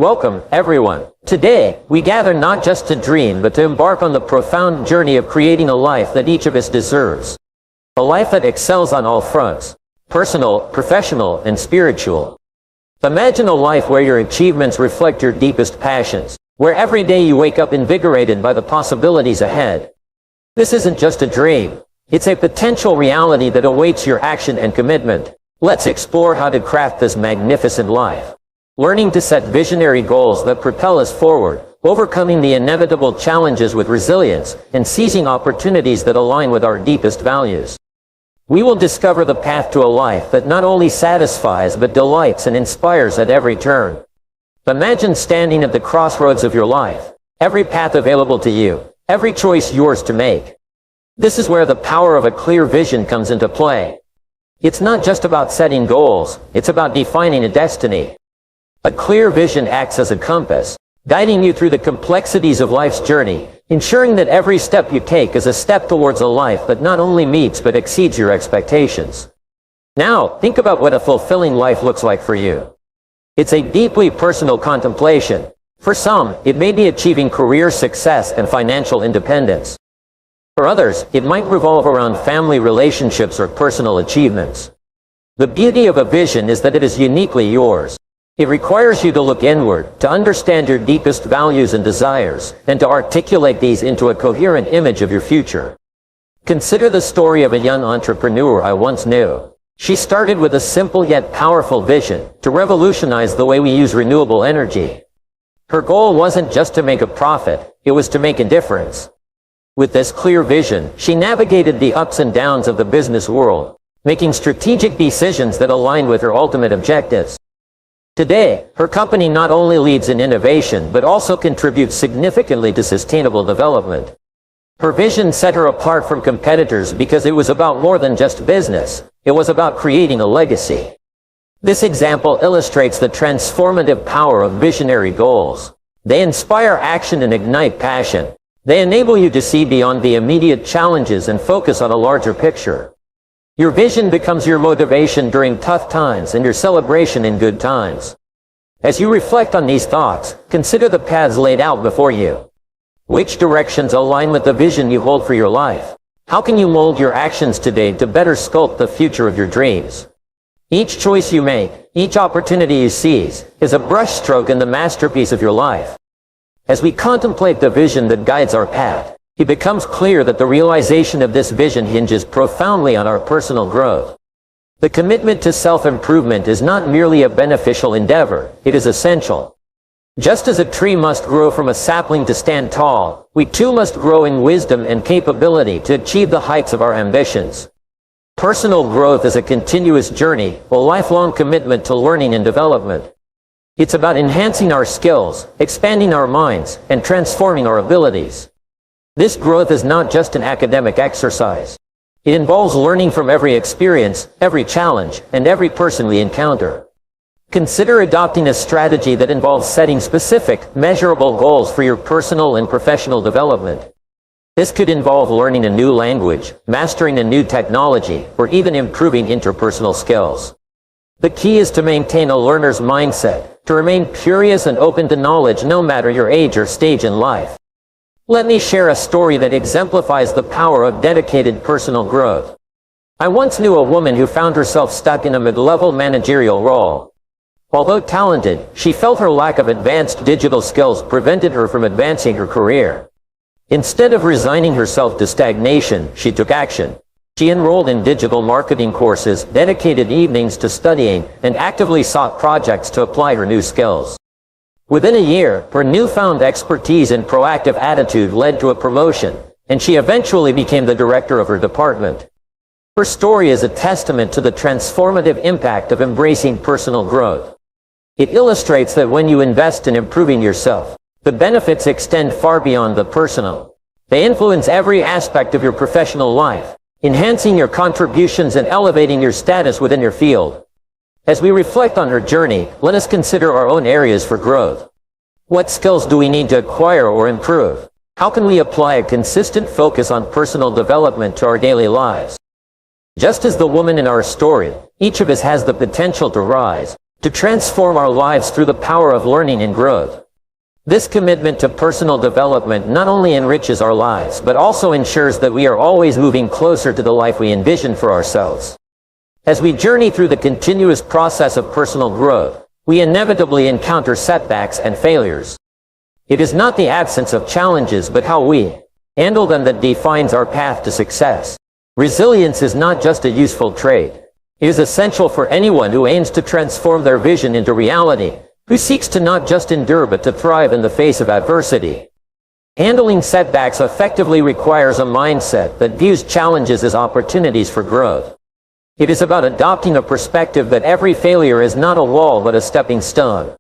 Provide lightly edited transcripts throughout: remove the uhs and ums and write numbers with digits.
Welcome, everyone. Today, we gather not just to dream, but to embark on the profound journey of creating a life that each of us deserves. A life that excels on all fronts: personal, professional, and spiritual. Imagine a life where your achievements reflect your deepest passions, where every day you wake up invigorated by the possibilities ahead. This isn't just a dream. It's a potential reality that awaits your action and commitment. Let's explore how to craft this magnificent life. Learning to set visionary goals that propel us forward, overcoming the inevitable challenges with resilience, and seizing opportunities that align with our deepest values. We will discover the path to a life that not only satisfies but delights and inspires at every turn. Imagine standing at the crossroads of your life, every path available to you, every choice yours to make. This is where the power of a clear vision comes into play. It's not just about setting goals, it's about defining a destiny. A clear vision acts as a compass, guiding you through the complexities of life's journey, ensuring that every step you take is a step towards a life that not only meets but exceeds your expectations. Now, think about what a fulfilling life looks like for you. It's a deeply personal contemplation. For some, it may be achieving career success and financial independence. For others, it might revolve around family relationships or personal achievements. The beauty of a vision is that it is uniquely yours. It requires you to look inward, to understand your deepest values and desires, and to articulate these into a coherent image of your future. Consider the story of a young entrepreneur I once knew. She started with a simple yet powerful vision to revolutionize the way we use renewable energy. Her goal wasn't just to make a profit, it was to make a difference. With this clear vision, she navigated the ups and downs of the business world, making strategic decisions that aligned with her ultimate objectives. Today, her company not only leads in innovation but also contributes significantly to sustainable development. Her vision set her apart from competitors because it was about more than just business. It was about creating a legacy. This example illustrates the transformative power of visionary goals. They inspire action and ignite passion. They enable you to see beyond the immediate challenges and focus on a larger picture. Your vision becomes your motivation during tough times and your celebration in good times. As you reflect on these thoughts, consider the paths laid out before you. Which directions align with the vision you hold for your life? How can you mold your actions today to better sculpt the future of your dreams? Each choice you make, each opportunity you seize, is a brushstroke in the masterpiece of your life. As we contemplate the vision that guides our path, it becomes clear that the realization of this vision hinges profoundly on our personal growth. The commitment to self-improvement is not merely a beneficial endeavor, it is essential. Just as a tree must grow from a sapling to stand tall, we too must grow in wisdom and capability to achieve the heights of our ambitions. Personal growth is a continuous journey, a lifelong commitment to learning and development. It's about enhancing our skills, expanding our minds, and transforming our abilities. This growth is not just an academic exercise. It involves learning from every experience, every challenge, and every person we encounter. Consider adopting a strategy that involves setting specific, measurable goals for your personal and professional development. This could involve learning a new language, mastering a new technology, or even improving interpersonal skills. The key is to maintain a learner's mindset, to remain curious and open to knowledge no matter your age or stage in life. Let me share a story that exemplifies the power of dedicated personal growth. I once knew a woman who found herself stuck in a mid-level managerial role. Although talented, she felt her lack of advanced digital skills prevented her from advancing her career. Instead of resigning herself to stagnation, she took action. She enrolled in digital marketing courses, dedicated evenings to studying, and actively sought projects to apply her new skills. Within a year, her newfound expertise and proactive attitude led to a promotion, and she eventually became the director of her department. Her story is a testament to the transformative impact of embracing personal growth. It illustrates that when you invest in improving yourself, the benefits extend far beyond the personal. They influence every aspect of your professional life, enhancing your contributions and elevating your status within your field. As we reflect on her journey, let us consider our own areas for growth. What skills do we need to acquire or improve? How can we apply a consistent focus on personal development to our daily lives? Just as the woman in our story, each of us has the potential to rise, to transform our lives through the power of learning and growth. This commitment to personal development not only enriches our lives, but also ensures that we are always moving closer to the life we envision for ourselves. As we journey through the continuous process of personal growth, we inevitably encounter setbacks and failures. It is not the absence of challenges, but how we handle them that defines our path to success. Resilience is not just a useful trait. It is essential for anyone who aims to transform their vision into reality, who seeks to not just endure but to thrive in the face of adversity. Handling setbacks effectively requires a mindset that views challenges as opportunities for growth. It is about adopting a perspective that every failure is not a wall but a stepping stone.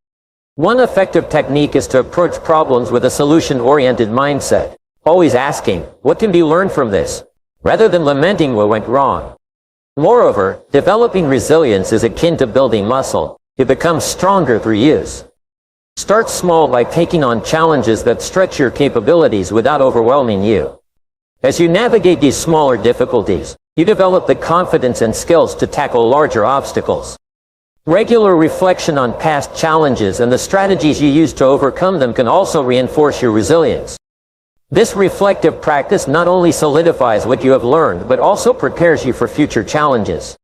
One effective technique is to approach problems with a solution-oriented mindset, always asking, what can be learned from this, rather than lamenting what went wrong. Moreover, developing resilience is akin to building muscle. It becomes stronger through use. Start small by taking on challenges that stretch your capabilities without overwhelming you. As you navigate these smaller difficulties, you develop the confidence and skills to tackle larger obstacles. Regular reflection on past challenges and the strategies you use to overcome them can also reinforce your resilience. This reflective practice not only solidifies what you have learned, but also prepares you for future challenges.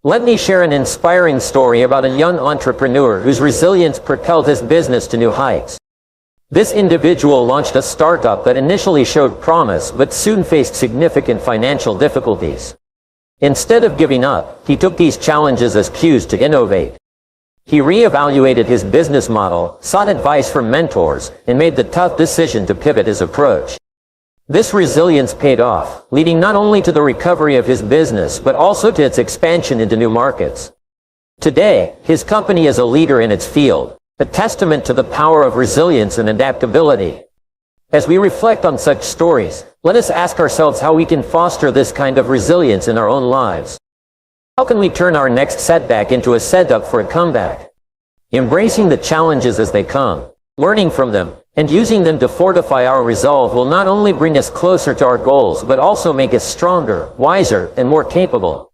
Let me share an inspiring story about a young entrepreneur whose resilience propelled his business to new heights. This individual launched a startup that initially showed promise but soon faced significant financial difficulties. Instead of giving up, he took these challenges as cues to innovate. He reevaluated his business model, sought advice from mentors, and made the tough decision to pivot his approach. This resilience paid off, leading not only to the recovery of his business but also to its expansion into new markets. Today, his company is a leader in its field, a testament to the power of resilience and adaptability. As we reflect on such stories, let us ask ourselves how we can foster this kind of resilience in our own lives. How can we turn our next setback into a setup for a comeback? Embracing the challenges as they come, learning from them, and using them to fortify our resolve will not only bring us closer to our goals but also make us stronger, wiser, and more capable.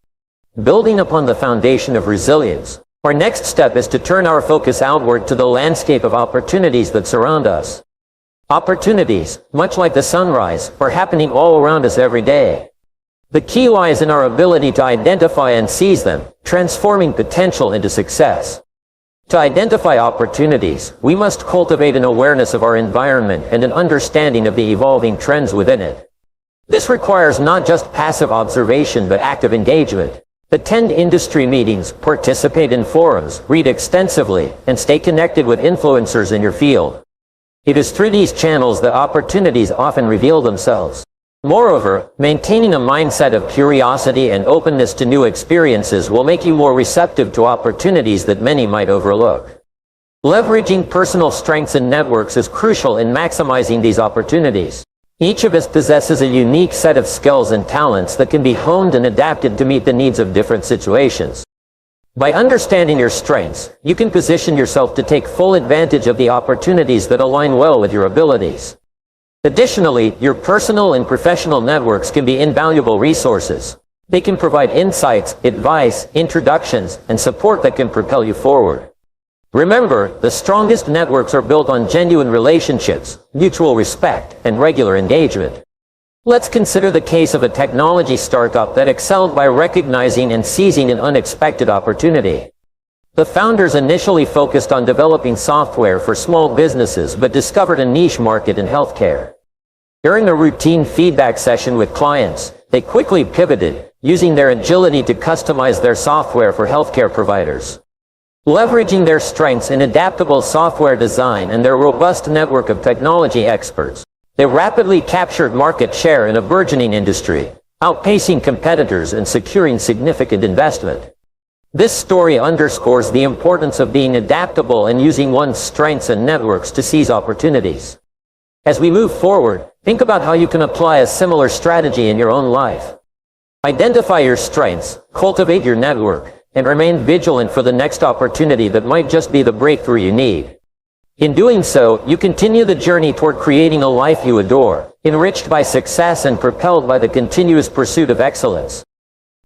Building upon the foundation of resilience, our next step is to turn our focus outward to the landscape of opportunities that surround us. Opportunities, much like the sunrise, are happening all around us every day. The key lies in our ability to identify and seize them, transforming potential into success. To identify opportunities, we must cultivate an awareness of our environment and an understanding of the evolving trends within it. This requires not just passive observation but active engagement. Attend industry meetings, participate in forums, read extensively, and stay connected with influencers in your field. It is through these channels that opportunities often reveal themselves. Moreover, maintaining a mindset of curiosity and openness to new experiences will make you more receptive to opportunities that many might overlook. Leveraging personal strengths and networks is crucial in maximizing these opportunities. Each of us possesses a unique set of skills and talents that can be honed and adapted to meet the needs of different situations. By understanding your strengths, you can position yourself to take full advantage of the opportunities that align well with your abilities. Additionally, your personal and professional networks can be invaluable resources. They can provide insights, advice, introductions, and support that can propel you forward. Remember, the strongest networks are built on genuine relationships, mutual respect, and regular engagement. Let's consider the case of a technology startup that excelled by recognizing and seizing an unexpected opportunity. The founders initially focused on developing software for small businesses but discovered a niche market in healthcare. During a routine feedback session with clients, they quickly pivoted, using their agility to customize their software for healthcare providers. Leveraging their strengths in adaptable software design and their robust network of technology experts, they rapidly captured market share in a burgeoning industry, outpacing competitors and securing significant investment. This story underscores the importance of being adaptable and using one's strengths and networks to seize opportunities. As we move forward, think about how you can apply a similar strategy in your own life. Identify your strengths, cultivate your network, and remain vigilant for the next opportunity that might just be the breakthrough you need. In doing so, you continue the journey toward creating a life you adore, enriched by success and propelled by the continuous pursuit of excellence.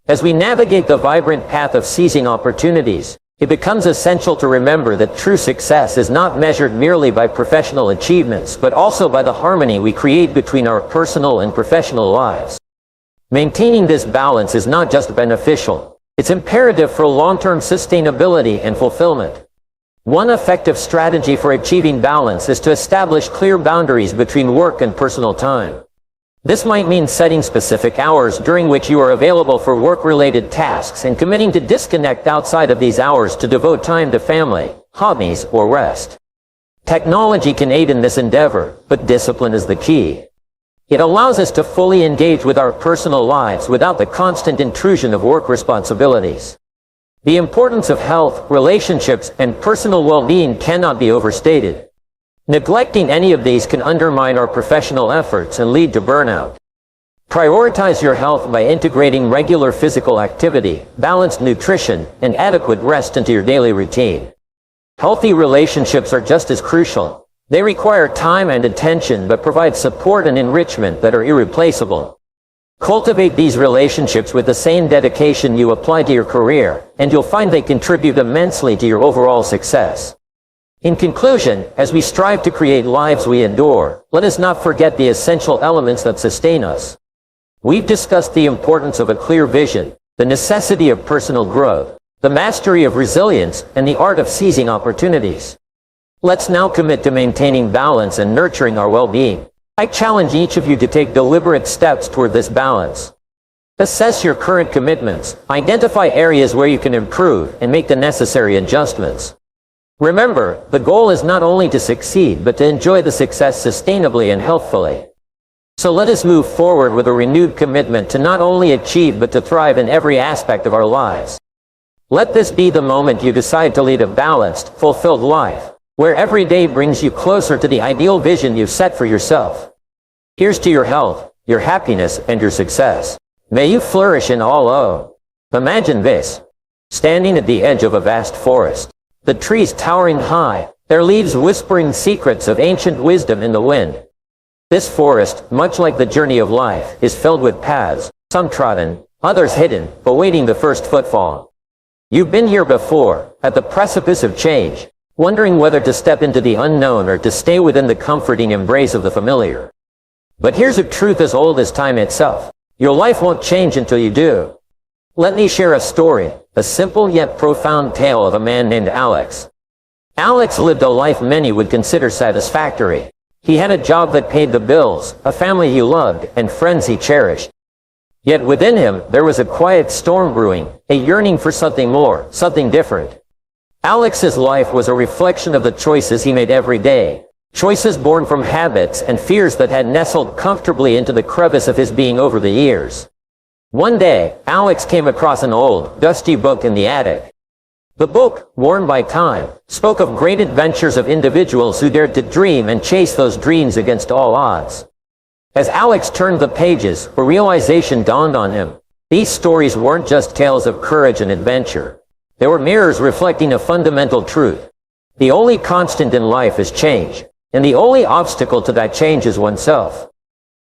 As we navigate the vibrant path of seizing opportunities, It becomes essential to remember that true success is not measured merely by professional achievements, but also by the harmony we create between our personal and professional lives. Maintaining this balance is not just beneficial, it's imperative for long-term sustainability and fulfillment. One effective strategy for achieving balance is to establish clear boundaries between work and personal time. This might mean setting specific hours during which you are available for work-related tasks and committing to disconnect outside of these hours to devote time to family, hobbies, or rest. Technology can aid in this endeavor, but discipline is the key. It allows us to fully engage with our personal lives without the constant intrusion of work responsibilities. The importance of health, relationships, and personal well-being cannot be overstated. Neglecting any of these can undermine our professional efforts and lead to burnout. Prioritize your health by integrating regular physical activity, balanced nutrition, and adequate rest into your daily routine. Healthy relationships are just as crucial. They require time and attention but provide support and enrichment that are irreplaceable. Cultivate these relationships with the same dedication you apply to your career, and you'll find they contribute immensely to your overall success. In conclusion, as we strive to create lives we endure, let us not forget the essential elements that sustain us. We've discussed the importance of a clear vision, the necessity of personal growth, the mastery of resilience, and the art of seizing opportunities. Let's now commit to maintaining balance and nurturing our well-being. I challenge each of you to take deliberate steps toward this balance. Assess your current commitments, identify areas where you can improve, and make the necessary adjustments. Remember, the goal is not only to succeed, but to enjoy the success sustainably and healthfully. So let us move forward with a renewed commitment to not only achieve but to thrive in every aspect of our lives. Let this be the moment you decide to lead a balanced, fulfilled life, where every day brings you closer to the ideal vision you've set for yourself. Here's to your health, your happiness, and your success. May you flourish in all. Imagine this. Standing at the edge of a vast forest. The trees towering high, their leaves whispering secrets of ancient wisdom in the wind. This forest, much like the journey of life, is filled with paths, some trodden, others hidden, awaiting the first footfall. You've been here before, at the precipice of change, wondering whether to step into the unknown or to stay within the comforting embrace of the familiar. But here's a truth as old as time itself. Your life won't change until you do. Let me share a story, a simple yet profound tale of a man named Alex. Alex lived a life many would consider satisfactory. He had a job that paid the bills, a family he loved, and friends he cherished. Yet within him, there was a quiet storm brewing, a yearning for something more, something different. Alex's life was a reflection of the choices he made every day. Choices born from habits and fears that had nestled comfortably into the crevice of his being over the years. One day, Alex came across an old, dusty book in the attic. The book, worn by time, spoke of great adventures of individuals who dared to dream and chase those dreams against all odds. As Alex turned the pages, a realization dawned on him. These stories weren't just tales of courage and adventure. They were mirrors reflecting a fundamental truth. The only constant in life is change, and the only obstacle to that change is oneself.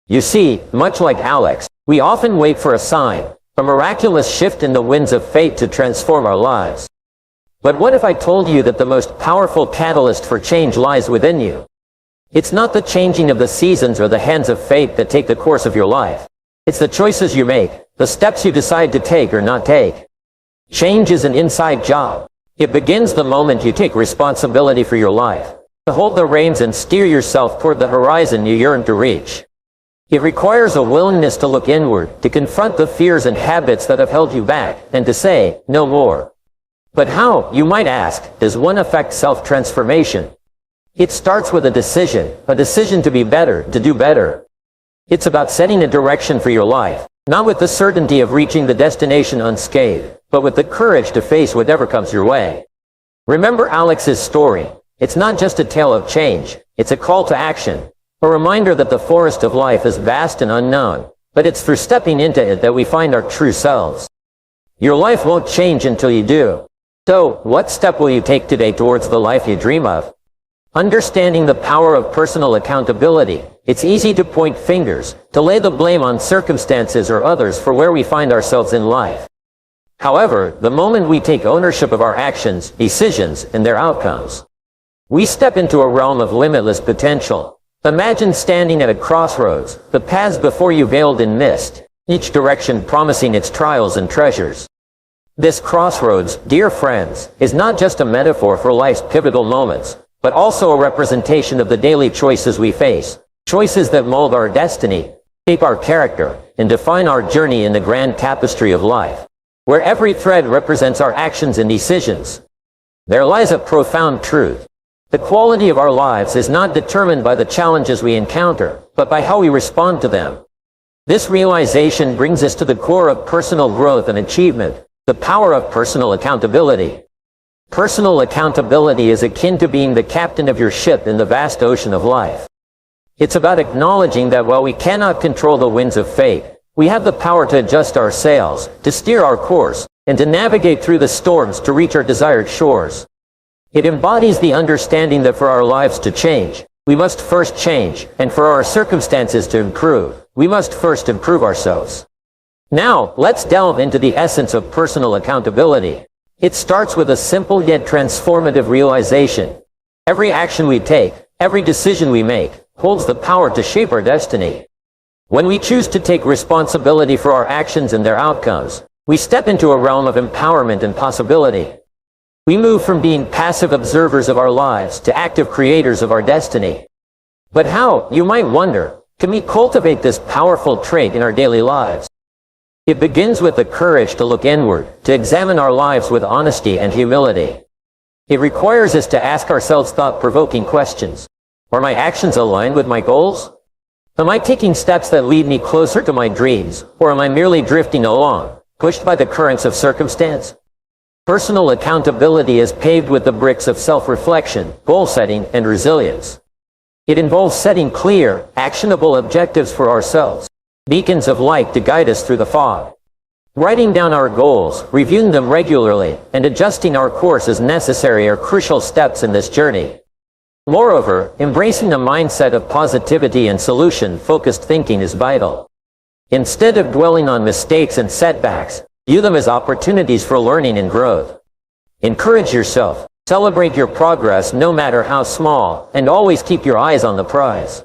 You see, much like Alex, we often wait for a sign, a miraculous shift in the winds of fate to transform our lives. But what if I told you that the most powerful catalyst for change lies within you? It's not the changing of the seasons or the hands of fate that take the course of your life. It's the choices you make, the steps you decide to take or not take. Change is an inside job. It begins the moment you take responsibility for your life, to hold the reins and steer yourself toward the horizon you yearn to reach. It requires a willingness to look inward, to confront the fears and habits that have held you back, and to say, no more. But how, you might ask, does one affect self-transformation? It starts with a decision to be better, to do better. It's about setting a direction for your life, not with the certainty of reaching the destination unscathed, but with the courage to face whatever comes your way. Remember Alex's story. It's not just a tale of change, it's a call to action. A reminder that the forest of life is vast and unknown, but it's through stepping into it that we find our true selves. Your life won't change until you do. So, what step will you take today towards the life you dream of? Understanding the power of personal accountability, it's easy to point fingers, to lay the blame on circumstances or others for where we find ourselves in life. However, the moment we take ownership of our actions, decisions, and their outcomes, we step into a realm of limitless potential. Imagine standing at a crossroads, the paths before you veiled in mist, each direction promising its trials and treasures. This crossroads, dear friends, is not just a metaphor for life's pivotal moments, but also a representation of the daily choices we face, choices that mold our destiny, shape our character, and define our journey in the grand tapestry of life, where every thread represents our actions and decisions. There lies a profound truth. The quality of our lives is not determined by the challenges we encounter, but by how we respond to them. This realization brings us to the core of personal growth and achievement, the power of personal accountability. Personal accountability is akin to being the captain of your ship in the vast ocean of life. It's about acknowledging that while we cannot control the winds of fate, we have the power to adjust our sails, to steer our course, and to navigate through the storms to reach our desired shores. It embodies the understanding that for our lives to change, we must first change, and for our circumstances to improve, we must first improve ourselves. Now, let's delve into the essence of personal accountability. It starts with a simple yet transformative realization. Every action we take, every decision we make, holds the power to shape our destiny. When we choose to take responsibility for our actions and their outcomes, we step into a realm of empowerment and possibility. We move from being passive observers of our lives to active creators of our destiny. But how, you might wonder, can we cultivate this powerful trait in our daily lives? It begins with the courage to look inward, to examine our lives with honesty and humility. It requires us to ask ourselves thought-provoking questions. Are my actions aligned with my goals? Am I taking steps that lead me closer to my dreams, or am I merely drifting along, pushed by the currents of circumstance? Personal accountability is paved with the bricks of self-reflection, goal-setting, and resilience. It involves setting clear, actionable objectives for ourselves, beacons of light to guide us through the fog. Writing down our goals, reviewing them regularly, and adjusting our course as necessary are crucial steps in this journey. Moreover, embracing a mindset of positivity and solution-focused thinking is vital. Instead of dwelling on mistakes and setbacks, view them as opportunities for learning and growth. Encourage yourself, celebrate your progress no matter how small, and always keep your eyes on the prize.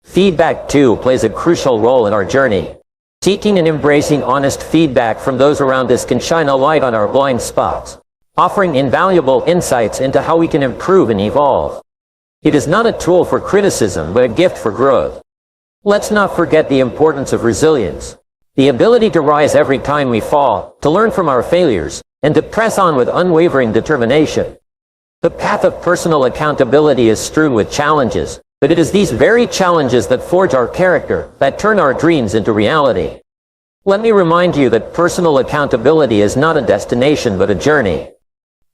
Feedback, too, plays a crucial role in our journey. Seeking and embracing honest feedback from those around us can shine a light on our blind spots, offering invaluable insights into how we can improve and evolve. It is not a tool for criticism, but a gift for growth. Let's not forget the importance of resilience. The ability to rise every time we fall, to learn from our failures, and to press on with unwavering determination. The path of personal accountability is strewn with challenges, but it is these very challenges that forge our character, that turn our dreams into reality. Let me remind you that personal accountability is not a destination but a journey.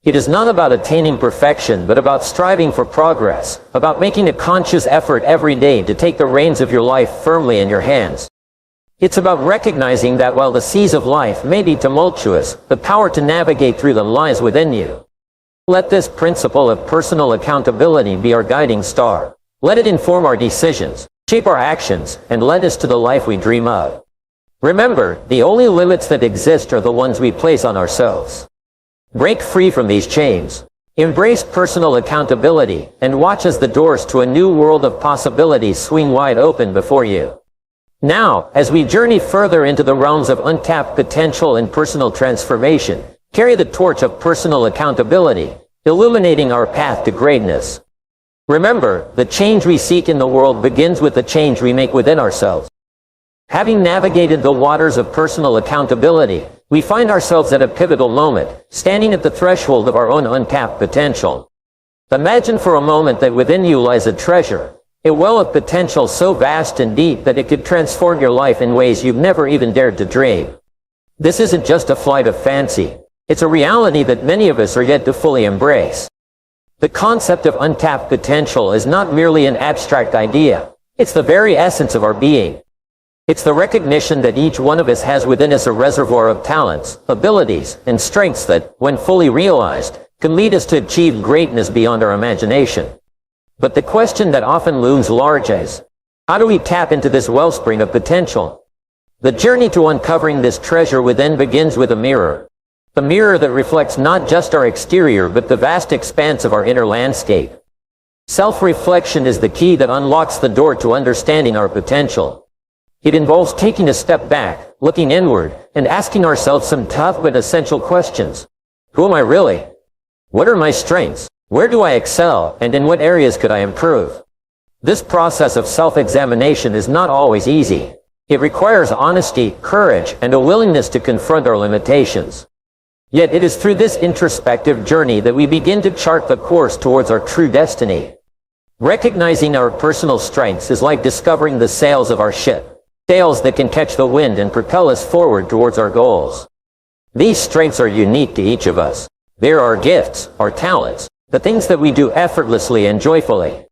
It is not about attaining perfection but about striving for progress, about making a conscious effort every day to take the reins of your life firmly in your hands. It's about recognizing that while the seas of life may be tumultuous, the power to navigate through them lies within you. Let this principle of personal accountability be our guiding star. Let it inform our decisions, shape our actions, and lead us to the life we dream of. Remember, the only limits that exist are the ones we place on ourselves. Break free from these chains. Embrace personal accountability, and watch as the doors to a new world of possibilities swing wide open before you. Now, as we journey further into the realms of untapped potential and personal transformation, carry the torch of personal accountability, illuminating our path to greatness. Remember, the change we seek in the world begins with the change we make within ourselves. Having navigated the waters of personal accountability, we find ourselves at a pivotal moment, standing at the threshold of our own untapped potential. Imagine for a moment that within you lies a treasure, a well of potential so vast and deep that it could transform your life in ways you've never even dared to dream. This isn't just a flight of fancy. It's a reality that many of us are yet to fully embrace. The concept of untapped potential is not merely an abstract idea. It's the very essence of our being. It's the recognition that each one of us has within us a reservoir of talents, abilities, and strengths that, when fully realized, can lead us to achieve greatness beyond our imagination. But the question that often looms large is, how do we tap into this wellspring of potential? The journey to uncovering this treasure within begins with a mirror. A mirror that reflects not just our exterior but the vast expanse of our inner landscape. Self-reflection is the key that unlocks the door to understanding our potential. It involves taking a step back, looking inward, and asking ourselves some tough but essential questions. Who am I really? What are my strengths? Where do I excel, and in what areas could I improve? This process of self-examination is not always easy. It requires honesty, courage, and a willingness to confront our limitations. Yet it is through this introspective journey that we begin to chart the course towards our true destiny. Recognizing our personal strengths is like discovering the sails of our ship, sails that can catch the wind and propel us forward towards our goals. These strengths are unique to each of us. They are our gifts, our talents, the things that we do effortlessly and joyfully.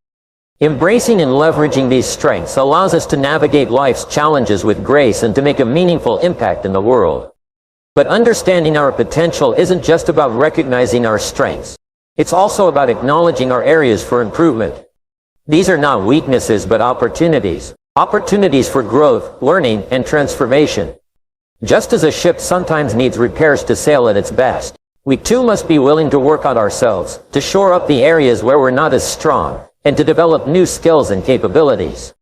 Embracing and leveraging these strengths allows us to navigate life's challenges with grace and to make a meaningful impact in the world. But understanding our potential isn't just about recognizing our strengths. It's also about acknowledging our areas for improvement. These are not weaknesses but opportunities. Opportunities for growth, learning, and transformation. Just as a ship sometimes needs repairs to sail at its best, we too must be willing to work on ourselves, to shore up the areas where we're not as strong, and to develop new skills and capabilities.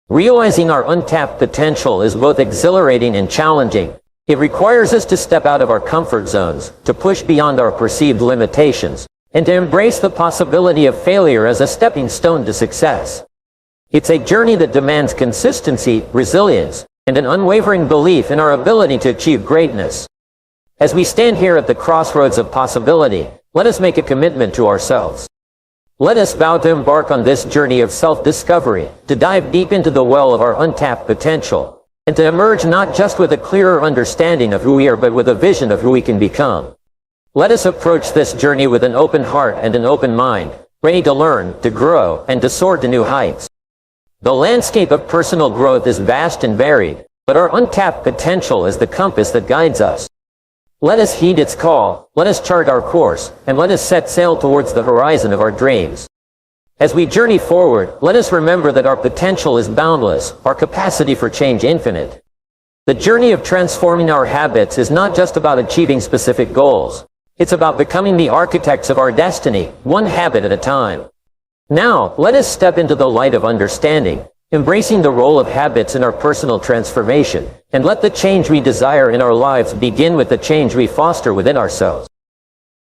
Realizing our untapped potential is both exhilarating and challenging. It requires us to step out of our comfort zones, to push beyond our perceived limitations, and to embrace the possibility of failure as a stepping stone to success. It's a journey that demands consistency, resilience, and an unwavering belief in our ability to achieve greatness. As we stand here at the crossroads of possibility, let us make a commitment to ourselves. Let us vow to embark on this journey of self-discovery, to dive deep into the well of our untapped potential, and to emerge not just with a clearer understanding of who we are but with a vision of who we can become. Let us approach this journey with an open heart and an open mind, ready to learn, to grow, and to soar to new heights. The landscape of personal growth is vast and varied, but our untapped potential is the compass that guides us. Let us heed its call, let us chart our course, and let us set sail towards the horizon of our dreams. As we journey forward, let us remember that our potential is boundless, our capacity for change infinite. The journey of transforming our habits is not just about achieving specific goals. It's about becoming the architects of our destiny, one habit at a time. Now, let us step into the light of understanding, embracing the role of habits in our personal transformation, and let the change we desire in our lives begin with the change we foster within ourselves.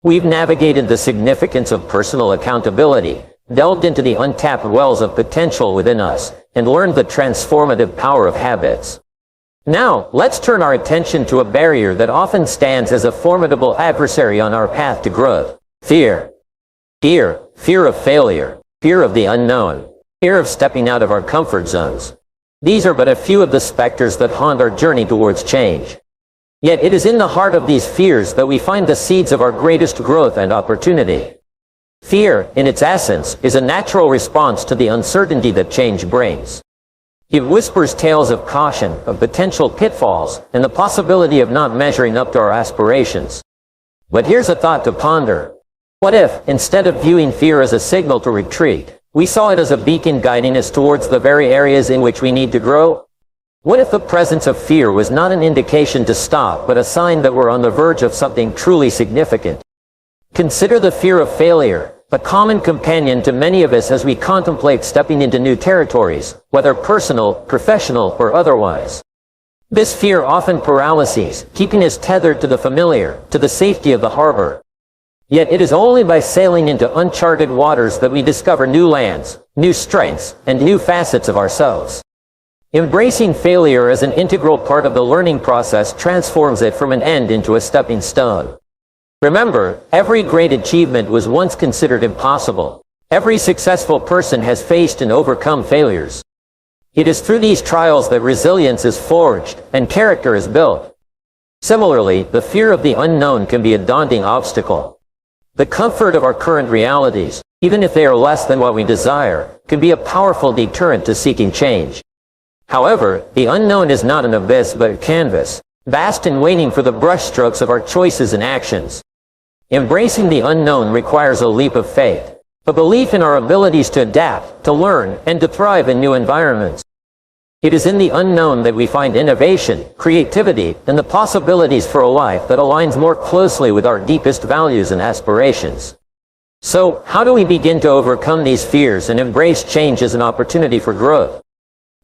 We've navigated the significance of personal accountability, delved into the untapped wells of potential within us, and learned the transformative power of habits. Now, let's turn our attention to a barrier that often stands as a formidable adversary on our path to growth. Fear. Fear of failure. Fear of the unknown. Fear of stepping out of our comfort zones. These are but a few of the specters that haunt our journey towards change. Yet it is in the heart of these fears that we find the seeds of our greatest growth and opportunity. Fear, in its essence, is a natural response to the uncertainty that change brings. It whispers tales of caution, of potential pitfalls, and the possibility of not measuring up to our aspirations. But here's a thought to ponder. What if, instead of viewing fear as a signal to retreat, we saw it as a beacon guiding us towards the very areas in which we need to grow? What if the presence of fear was not an indication to stop, but a sign that we're on the verge of something truly significant? Consider the fear of failure, a common companion to many of us as we contemplate stepping into new territories, whether personal, professional, or otherwise. This fear often paralyzes, keeping us tethered to the familiar, to the safety of the harbor. Yet it is only by sailing into uncharted waters that we discover new lands, new strengths, and new facets of ourselves. Embracing failure as an integral part of the learning process transforms it from an end into a stepping stone. Remember, every great achievement was once considered impossible. Every successful person has faced and overcome failures. It is through these trials that resilience is forged and character is built. Similarly, the fear of the unknown can be a daunting obstacle. The comfort of our current realities, even if they are less than what we desire, can be a powerful deterrent to seeking change. However, the unknown is not an abyss but a canvas, vast and waiting for the brushstrokes of our choices and actions. Embracing the unknown requires a leap of faith, a belief in our abilities to adapt, to learn, and to thrive in new environments. It is in the unknown that we find innovation, creativity, and the possibilities for a life that aligns more closely with our deepest values and aspirations. So, how do we begin to overcome these fears and embrace change as an opportunity for growth?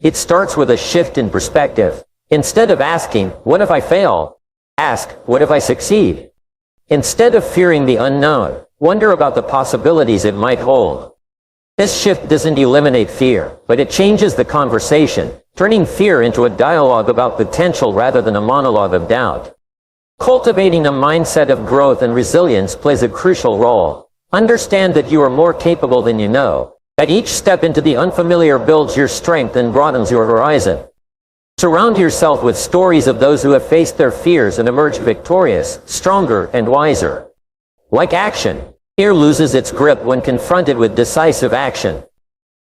It starts with a shift in perspective. Instead of asking, "What if I fail?" ask, "What if I succeed?" Instead of fearing the unknown, wonder about the possibilities it might hold. This shift doesn't eliminate fear, but it changes the conversation, turning fear into a dialogue about potential rather than a monologue of doubt. Cultivating a mindset of growth and resilience plays a crucial role. Understand that you are more capable than you know, that each step into the unfamiliar builds your strength and broadens your horizon. Surround yourself with stories of those who have faced their fears and emerged victorious, stronger, and wiser. Like action, fear loses its grip when confronted with decisive action.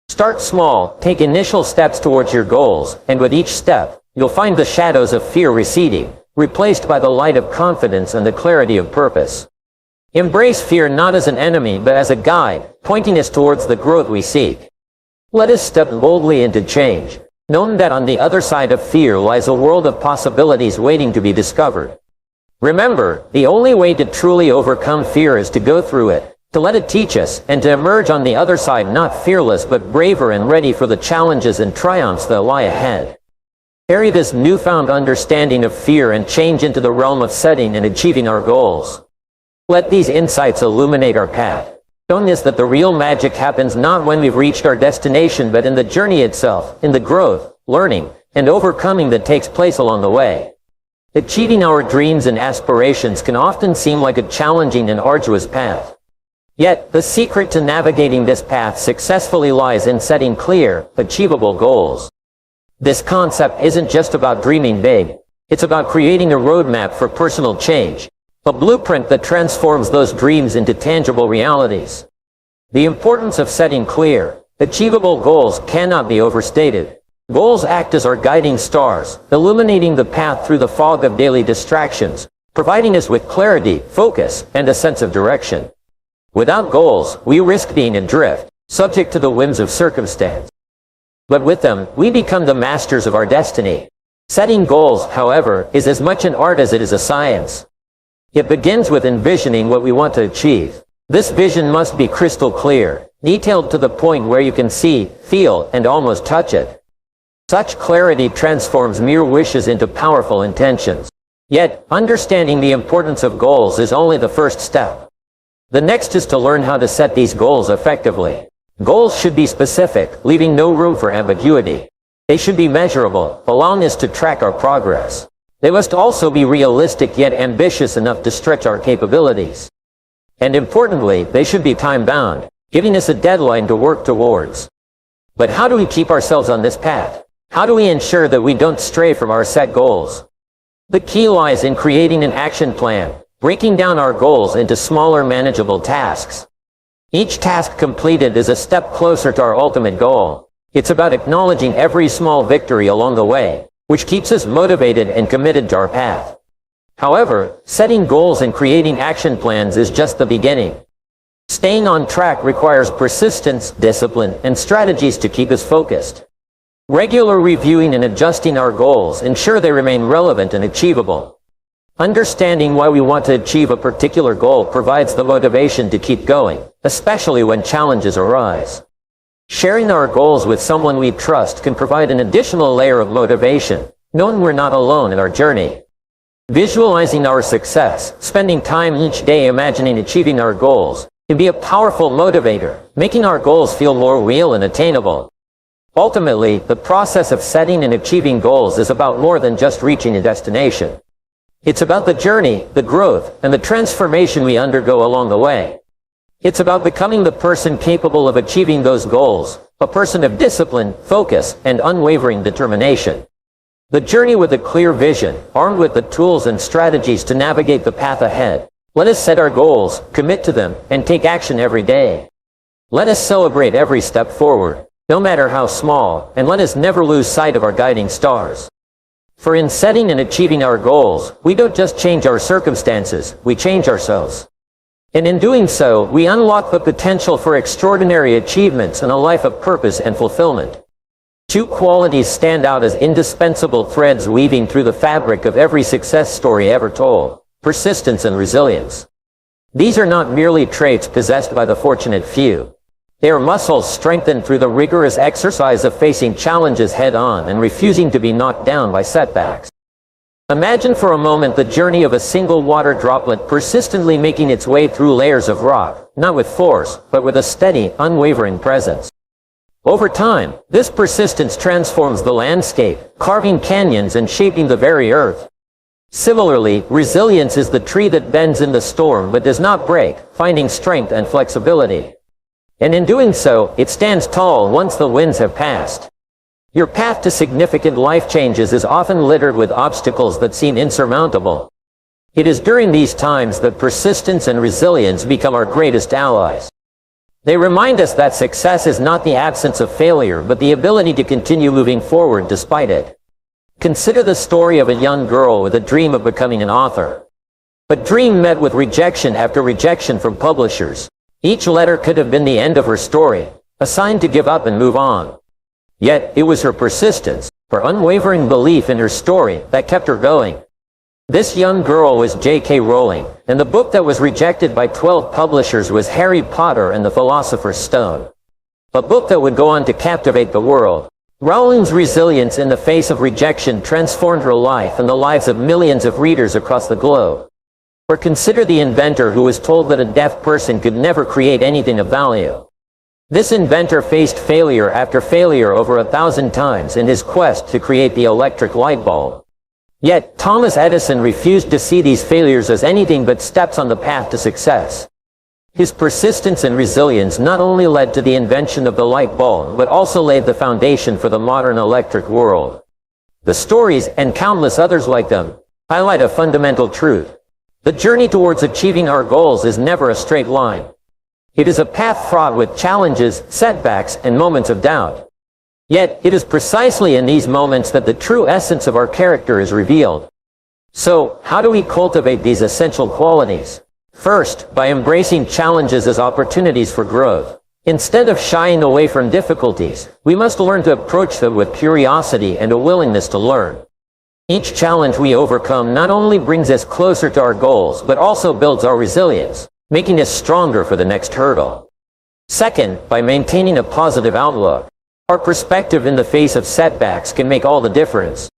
Start small, take initial steps towards your goals, and with each step, you'll find the shadows of fear receding, replaced by the light of confidence and the clarity of purpose. Embrace fear not as an enemy but as a guide, pointing us towards the growth we seek. Let us step boldly into change, knowing that on the other side of fear lies a world of possibilities waiting to be discovered. Remember, the only way to truly overcome fear is to go through it, to let it teach us, and to emerge on the other side not fearless but braver and ready for the challenges and triumphs that lie ahead. Carry this newfound understanding of fear and change into the realm of setting and achieving our goals. Let these insights illuminate our path, showing us that the real magic happens not when we've reached our destination but in the journey itself, in the growth, learning, and overcoming that takes place along the way. Achieving our dreams and aspirations can often seem like a challenging and arduous path. Yet, the secret to navigating this path successfully lies in setting clear, achievable goals. This concept isn't just about dreaming big. It's about creating a roadmap for personal change, a blueprint that transforms those dreams into tangible realities. The importance of setting clear, achievable goals cannot be overstated. Goals act as our guiding stars, illuminating the path through the fog of daily distractions, providing us with clarity, focus, and a sense of direction. Without goals, we risk being adrift, subject to the whims of circumstance. But with them, we become the masters of our destiny. Setting goals, however, is as much an art as it is a science. It begins with envisioning what we want to achieve. This vision must be crystal clear, detailed to the point where you can see, feel, and almost touch it. Such clarity transforms mere wishes into powerful intentions. Yet, understanding the importance of goals is only the first step. The next is to learn how to set these goals effectively. Goals should be specific, leaving no room for ambiguity. They should be measurable, allowing us to track our progress. They must also be realistic yet ambitious enough to stretch our capabilities. And importantly, they should be time-bound, giving us a deadline to work towards. But how do we keep ourselves on this path? How do we ensure that we don't stray from our set goals? The key lies in creating an action plan, breaking down our goals into smaller manageable tasks. Each task completed is a step closer to our ultimate goal. It's about acknowledging every small victory along the way, which keeps us motivated and committed to our path. However, setting goals and creating action plans is just the beginning. Staying on track requires persistence, discipline, and strategies to keep us focused. Regular reviewing and adjusting our goals ensure they remain relevant and achievable. Understanding why we want to achieve a particular goal provides the motivation to keep going, especially when challenges arise. Sharing our goals with someone we trust can provide an additional layer of motivation, knowing we're not alone in our journey. Visualizing our success, spending time each day imagining achieving our goals, can be a powerful motivator, making our goals feel more real and attainable. Ultimately, the process of setting and achieving goals is about more than just reaching a destination. It's about the journey, the growth, and the transformation we undergo along the way. It's about becoming the person capable of achieving those goals, a person of discipline, focus, and unwavering determination. The journey with a clear vision, armed with the tools and strategies to navigate the path ahead. Let us set our goals, commit to them, and take action every day. Let us celebrate every step forward, no matter how small, and let us never lose sight of our guiding stars. For in setting and achieving our goals, we don't just change our circumstances, we change ourselves. And in doing so, we unlock the potential for extraordinary achievements and a life of purpose and fulfillment. Two qualities stand out as indispensable threads weaving through the fabric of every success story ever told: persistence and resilience. These are not merely traits possessed by the fortunate few. They are muscles strengthened through the rigorous exercise of facing challenges head-on and refusing to be knocked down by setbacks. Imagine for a moment the journey of a single water droplet persistently making its way through layers of rock, not with force, but with a steady, unwavering presence. Over time, this persistence transforms the landscape, carving canyons and shaping the very earth. Similarly, resilience is the tree that bends in the storm but does not break, finding strength and flexibility. And in doing so, it stands tall once the winds have passed. Your path to significant life changes is often littered with obstacles that seem insurmountable. It is during these times that persistence and resilience become our greatest allies. They remind us that success is not the absence of failure, but the ability to continue moving forward despite it. Consider the story of a young girl with a dream of becoming an author. But dream met with rejection after rejection from publishers. Each letter could have been the end of her story, a sign to give up and move on. Yet, it was her persistence, her unwavering belief in her story, that kept her going. This young girl was J.K. Rowling, and the book that was rejected by 12 publishers was Harry Potter and the Philosopher's Stone. A book that would go on to captivate the world. Rowling's resilience in the face of rejection transformed her life and the lives of millions of readers across the globe. Or consider the inventor who was told that a deaf person could never create anything of value. This inventor faced failure after failure over 1,000 times in his quest to create the electric light bulb. Yet, Thomas Edison refused to see these failures as anything but steps on the path to success. His persistence and resilience not only led to the invention of the light bulb, but also laid the foundation for the modern electric world. The stories, and countless others like them, highlight a fundamental truth. The journey towards achieving our goals is never a straight line. It is a path fraught with challenges, setbacks, and moments of doubt. Yet, it is precisely in these moments that the true essence of our character is revealed. So, how do we cultivate these essential qualities? First, by embracing challenges as opportunities for growth. Instead of shying away from difficulties, we must learn to approach them with curiosity and a willingness to learn. Each challenge we overcome not only brings us closer to our goals, but also builds our resilience, making us stronger for the next hurdle. Second, by maintaining a positive outlook. Our perspective in the face of setbacks can make all the difference.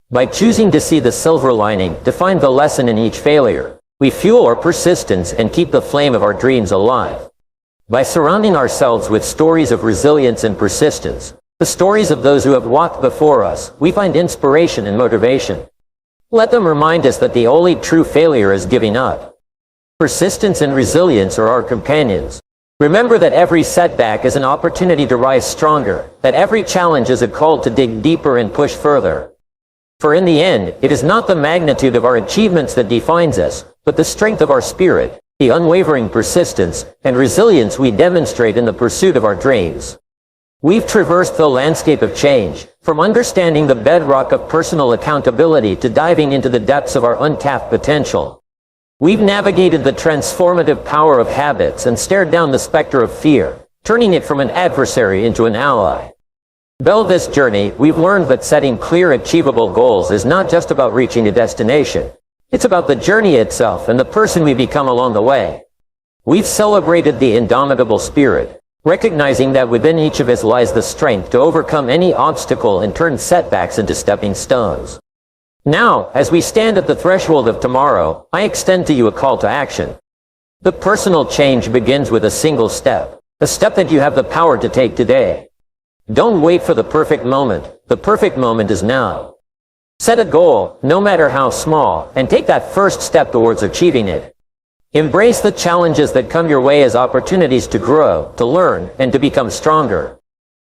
By choosing to see the silver lining, to find the lesson in each failure, we fuel our persistence and keep the flame of our dreams alive. By surrounding ourselves with stories of resilience and persistence, the stories of those who have walked before us, we find inspiration and motivation. Let them remind us that the only true failure is giving up. Persistence and resilience are our companions. Remember that every setback is an opportunity to rise stronger, that every challenge is a call to dig deeper and push further. For in the end, it is not the magnitude of our achievements that defines us, but the strength of our spirit, the unwavering persistence and resilience we demonstrate in the pursuit of our dreams. We've traversed the landscape of change, from understanding the bedrock of personal accountability to diving into the depths of our untapped potential. We've navigated the transformative power of habits and stared down the specter of fear, turning it from an adversary into an ally. Build this journey, we've learned that setting clear, achievable goals is not just about reaching a destination. It's about the journey itself and the person we become along the way. We've celebrated the indomitable spirit, recognizing that within each of us lies the strength to overcome any obstacle and turn setbacks into stepping stones. Now, as we stand at the threshold of tomorrow, I extend to you a call to action. The personal change begins with a single step, a step that you have the power to take today. Don't wait for the perfect moment. The perfect moment is now. Set a goal, no matter how small, and take that first step towards achieving it. Embrace the challenges that come your way as opportunities to grow, to learn, and to become stronger.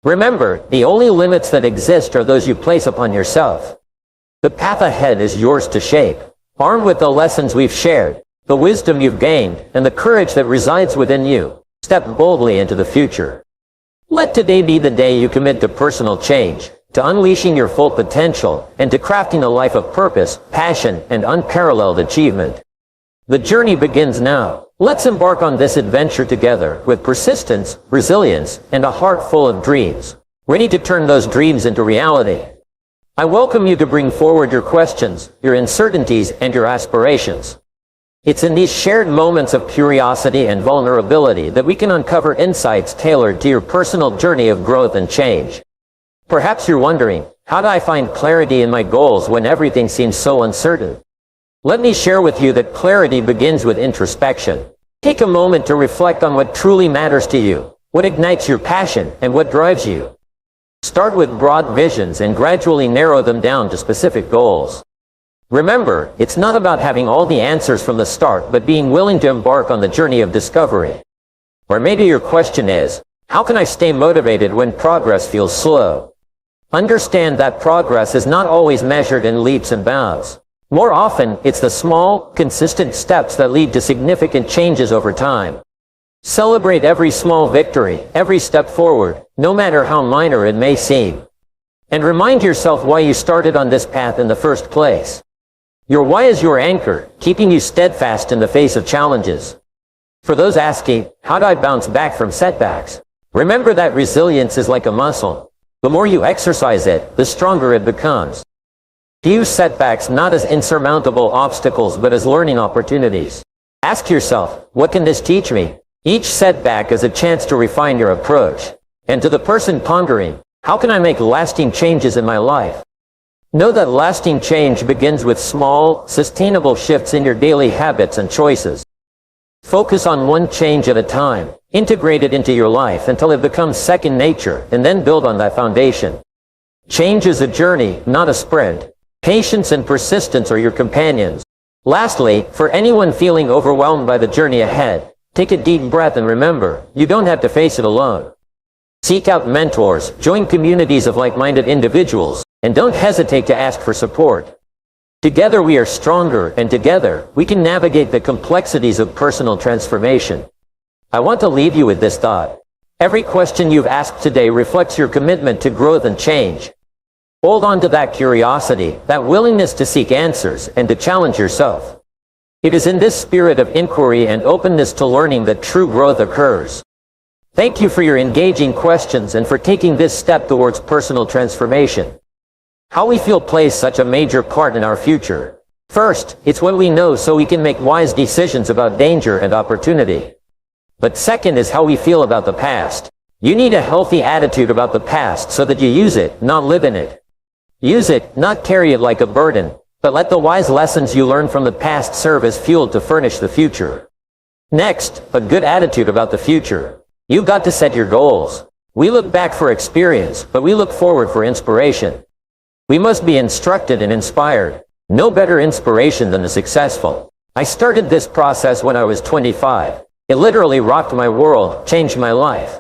Remember, the only limits that exist are those you place upon yourself. The path ahead is yours to shape. Armed with the lessons we've shared, the wisdom you've gained, and the courage that resides within you, step boldly into the future. Let today be the day you commit to personal change, to unleashing your full potential, and to crafting a life of purpose, passion, and unparalleled achievement. The journey begins now. Let's embark on this adventure together with persistence, resilience, and a heart full of dreams. ready to turn those dreams into reality. I welcome you to bring forward your questions, your uncertainties, and your aspirations. It's in these shared moments of curiosity and vulnerability that we can uncover insights tailored to your personal journey of growth and change. Perhaps you're wondering, how do I find clarity in my goals when everything seems so uncertain? Let me share with you that clarity begins with introspection. Take a moment to reflect on what truly matters to you, what ignites your passion, and what drives you. Start with broad visions and gradually narrow them down to specific goals. Remember, it's not about having all the answers from the start, but being willing to embark on the journey of discovery. Or maybe your question is, how can I stay motivated when progress feels slow? Understand that progress is not always measured in leaps and bounds. More often, it's the small, consistent steps that lead to significant changes over time. Celebrate every small victory, every step forward, no matter how minor it may seem. And remind yourself why you started on this path in the first place. Your why is your anchor, keeping you steadfast in the face of challenges. For those asking, how do I bounce back from setbacks? Remember that resilience is like a muscle. The more you exercise it, the stronger it becomes. View setbacks not as insurmountable obstacles but as learning opportunities. Ask yourself, what can this teach me? Each setback is a chance to refine your approach. And to the person pondering, how can I make lasting changes in my life? Know that lasting change begins with small, sustainable shifts in your daily habits and choices. Focus on one change at a time. Integrate it into your life until it becomes second nature, and then build on that foundation. Change is a journey, not a sprint. Patience and persistence are your companions. Lastly, for anyone feeling overwhelmed by the journey ahead, take a deep breath and remember, you don't have to face it alone. Seek out mentors, join communities of like-minded individuals, and don't hesitate to ask for support. Together we are stronger, and together we can navigate the complexities of personal transformation. I want to leave you with this thought. Every question you've asked today reflects your commitment to growth and change. Hold on to that curiosity, that willingness to seek answers, and to challenge yourself. It is in this spirit of inquiry and openness to learning that true growth occurs. Thank you for your engaging questions and for taking this step towards personal transformation. How we feel plays such a major part in our future. First, it's what we know so we can make wise decisions about danger and opportunity. But second is how we feel about the past. You need a healthy attitude about the past so that you use it, not live in it. Use it, not carry it like a burden, but let the wise lessons you learn from the past serve as fuel to furnish the future. Next, a good attitude about the future. You've got to set your goals. We look back for experience, but we look forward for inspiration. We must be instructed and inspired. No better inspiration than the successful. I started this process when I was 25. It literally rocked my world, changed my life.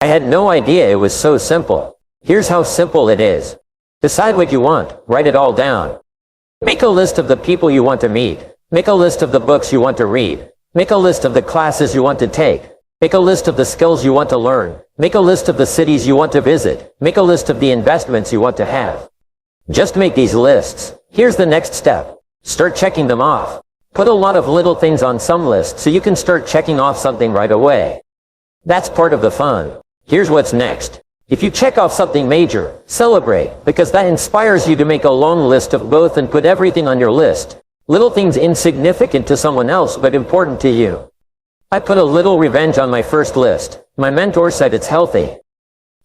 I had no idea it was so simple. Here's how simple it is. Decide what you want, write it all down. Make a list of the people you want to meet. Make a list of the books you want to read. Make a list of the classes you want to take. Make a list of the skills you want to learn. Make a list of the cities you want to visit. Make a list of the investments you want to have. Just make these lists. Here's the next step. Start checking them off. Put a lot of little things on some lists so you can start checking off something right away. That's part of the fun. Here's what's next. If you check off something major, celebrate, because that inspires you to make a long list of both and put everything on your list. Little things insignificant to someone else but important to you. I put a little revenge on my first list. My mentor said it's healthy.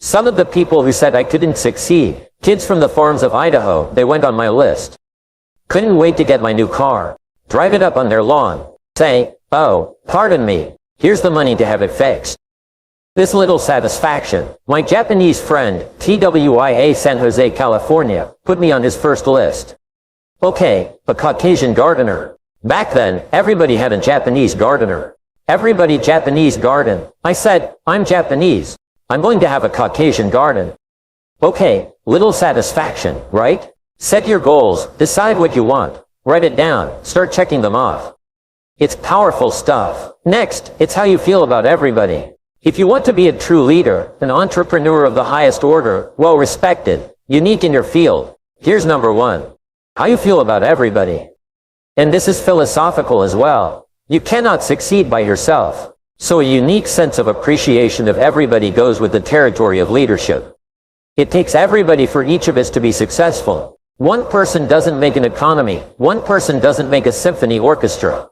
Some of the people who said I couldn't succeed, kids from the farms of Idaho, they went on my list. Couldn't wait to get my new car. Drive it up on their lawn. Say, oh, pardon me, here's the money to have it fixed. This little satisfaction. My Japanese friend, TWIA San Jose, California, put me on his first list. Okay, a Caucasian gardener. Back then, everybody had a Japanese gardener. Everybody Japanese garden. I said, I'm Japanese. I'm going to have a Caucasian garden. Okay, little satisfaction, right? Set your goals, decide what you want, write it down, start checking them off. It's powerful stuff. Next, it's how you feel about everybody. If you want to be a true leader, an entrepreneur of the highest order, well respected, unique in your field, here's number one. How you feel about everybody. And this is philosophical as well. You cannot succeed by yourself. So a unique sense of appreciation of everybody goes with the territory of leadership. It takes everybody for each of us to be successful. One person doesn't make an economy. One person doesn't make a symphony orchestra.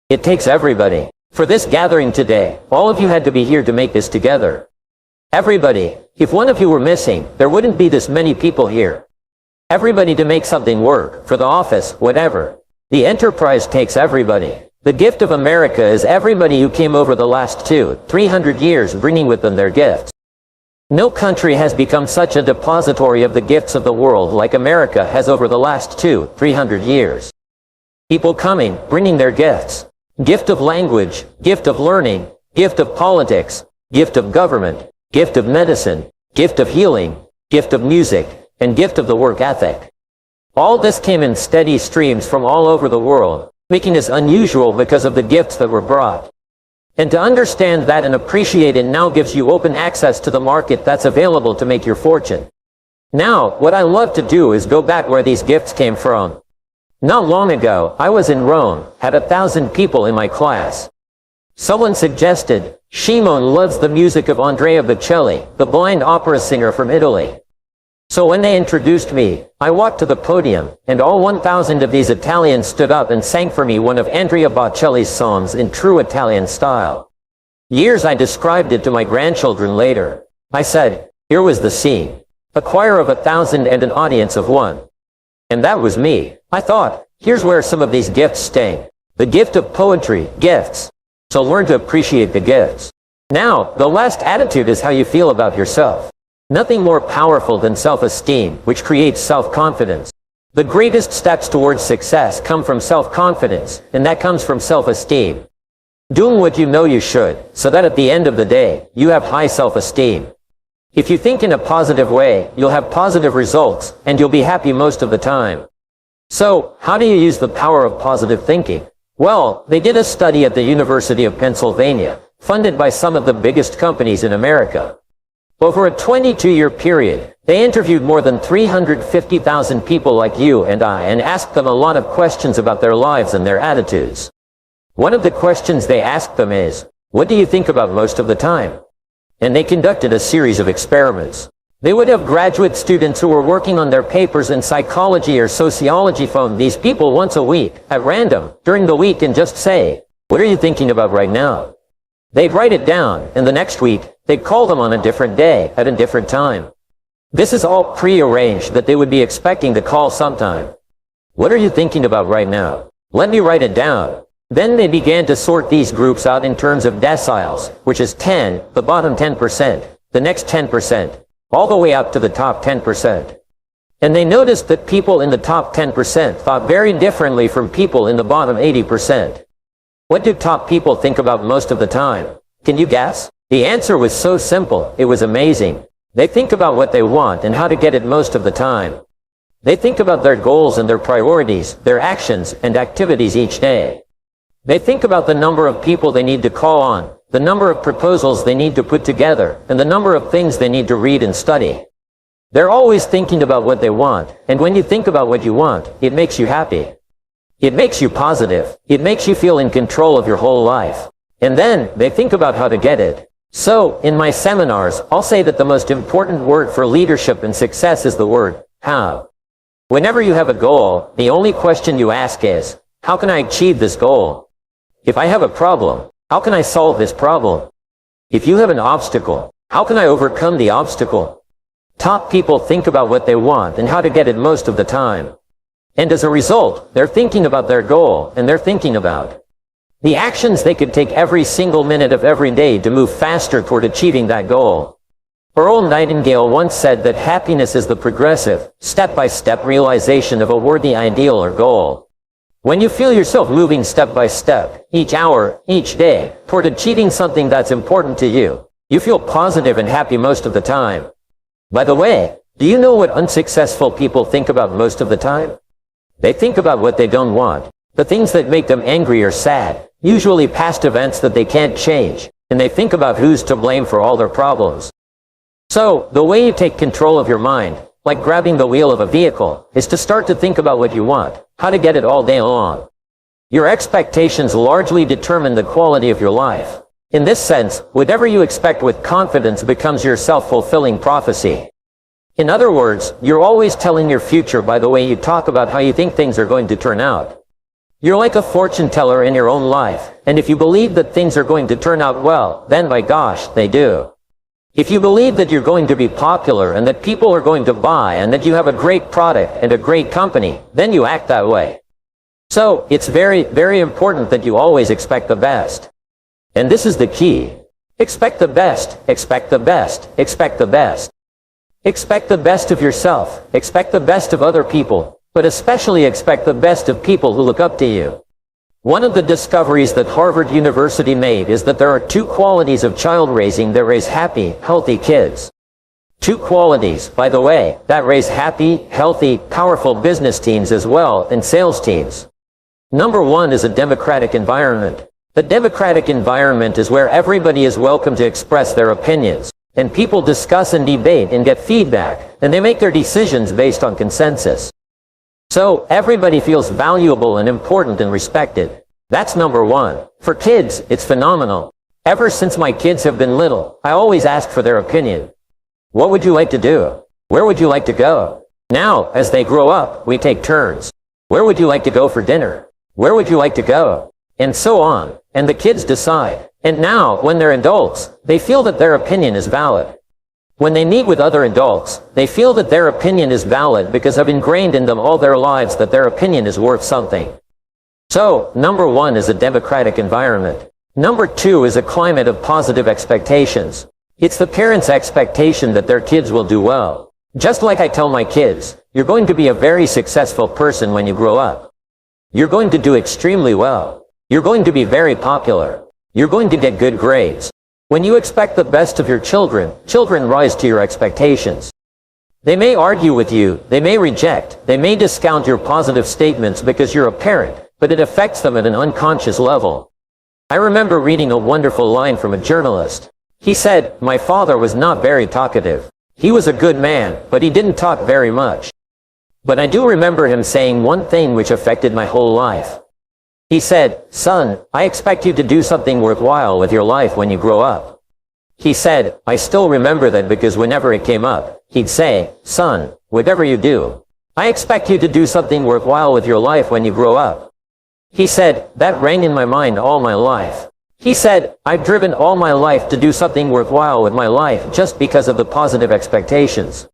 It takes everybody. For this gathering today, all of you had to be here to make this together. Everybody. If one of you were missing, there wouldn't be this many people here. Everybody to make something work, for the office, whatever. The enterprise takes everybody. The gift of America is everybody who came over the last 200-300 years bringing with them their gifts. No country has become such a depository of the gifts of the world like America has over the last 200-300 years. People coming, bringing their gifts. Gift of language, gift of learning, gift of politics, gift of government, gift of medicine, gift of healing, gift of music, and gift of the work ethic. All this came in steady streams from all over the world, making this unusual because of the gifts that were brought. And to understand that and appreciate it now gives you open access to the market that's available to make your fortune. Now, what I love to do is go back where these gifts came from. Not long ago, I was in Rohn, had 1,000 people in my class. Someone suggested, Shimon loves the music of Andrea Bocelli, the blind opera singer from Italy. So when they introduced me, I walked to the podium, and all 1,000 of these Italians stood up and sang for me one of Andrea Bocelli's songs in true Italian style. Years I described it to my grandchildren later. I said, here was the scene. A choir of 1,000 and an audience of 1. And that was me. I thought, here's where some of these gifts stay. The gift of poetry, gifts. So learn to appreciate the gifts. Now, the last attitude is how you feel about yourself. Nothing more powerful than self-esteem, which creates self-confidence. The greatest steps towards success come from self-confidence, and that comes from self-esteem. Doing what you know you should, so that at the end of the day, you have high self-esteem. If you think in a positive way, you'll have positive results, and you'll be happy most of the time. So, how do you use the power of positive thinking? Well, they did a study at the University of Pennsylvania, funded by some of the biggest companies in America. Over a 22-year period, they interviewed more than 350,000 people like you and I and asked them a lot of questions about their lives and their attitudes. One of the questions they asked them is, what do you think about most of the time? And they conducted a series of experiments. They would have graduate students who were working on their papers in psychology or sociology phone these people once a week, at random, during the week and just say, what are you thinking about right now? They'd write it down, and the next week, they'd call them on a different day, at a different time. This is all pre-arranged that they would be expecting the call sometime. What are you thinking about right now? Let me write it down. Then they began to sort these groups out in terms of deciles, which is 10, the bottom 10%, the next 10%, all the way up to the top 10%. And they noticed that people in the top 10% thought very differently from people in the bottom 80%. What do top people think about most of the time? Can you guess? The answer was so simple, it was amazing. They think about what they want and how to get it most of the time. They think about their goals and their priorities, their actions and activities each day. They think about the number of people they need to call on, the number of proposals they need to put together, and the number of things they need to read and study. They're always thinking about what they want, and when you think about what you want, it makes you happy. It makes you positive. It makes you feel in control of your whole life. And then, they think about how to get it. So, in my seminars, I'll say that the most important word for leadership and success is the word, how. Whenever you have a goal, the only question you ask is, how can I achieve this goal? If I have a problem, how can I solve this problem? If you have an obstacle, how can I overcome the obstacle? Top people think about what they want and how to get it most of the time. And as a result, they're thinking about their goal, and they're thinking about the actions they could take every single minute of every day to move faster toward achieving that goal. Earl Nightingale once said that happiness is the progressive, step-by-step realization of a worthy ideal or goal. When you feel yourself moving step by step, each hour, each day, toward achieving something that's important to you, you feel positive and happy most of the time. By the way, do you know what unsuccessful people think about most of the time? They think about what they don't want, the things that make them angry or sad, usually past events that they can't change, and they think about who's to blame for all their problems. So, the way you take control of your mind, like grabbing the wheel of a vehicle, is to start to think about what you want, how to get it all day long. Your expectations largely determine the quality of your life. In this sense, whatever you expect with confidence becomes your self-fulfilling prophecy. In other words, you're always telling your future by the way you talk about how you think things are going to turn out. You're like a fortune teller in your own life, and if you believe that things are going to turn out well, then by gosh, they do. If you believe that you're going to be popular and that people are going to buy and that you have a great product and a great company, then you act that way. So, it's very, very important that you always expect the best. And this is the key. Expect the best, expect the best, expect the best. Expect the best of yourself, expect the best of other people, but especially expect the best of people who look up to you. One of the discoveries that Harvard University made is that there are two qualities of child raising that raise happy, healthy kids. Two qualities, by the way, that raise happy, healthy, powerful business teams as well, and sales teams. Number one is a democratic environment. The democratic environment is where everybody is welcome to express their opinions, and people discuss and debate and get feedback, and they make their decisions based on consensus. So, everybody feels valuable and important and respected. That's number one. For kids, it's phenomenal. Ever since my kids have been little, I always ask for their opinion. What would you like to do? Where would you like to go? Now, as they grow up, we take turns. Where would you like to go for dinner? Where would you like to go? And so on. And the kids decide. And now, when they're adults, they feel that their opinion is valid. When they meet with other adults, they feel that their opinion is valid because I've ingrained in them all their lives that their opinion is worth something. So, number one is a democratic environment. Number two is a climate of positive expectations. It's the parents' expectation that their kids will do well. Just like I tell my kids, you're going to be a very successful person when you grow up. You're going to do extremely well. You're going to be very popular. You're going to get good grades. When you expect the best of your children, children rise to your expectations. They may argue with you, they may reject, they may discount your positive statements because you're a parent, but it affects them at an unconscious level. I remember reading a wonderful line from a journalist. He said, "My father was not very talkative. He was a good man, but he didn't talk very much. But I do remember him saying one thing which affected my whole life. He said, 'Son, I expect you to do something worthwhile with your life when you grow up.' He said, I still remember that because whenever it came up, he'd say, 'Son, whatever you do, I expect you to do something worthwhile with your life when you grow up.' He said, that rang in my mind all my life. He said, I've driven all my life to do something worthwhile with my life just because of the positive expectations.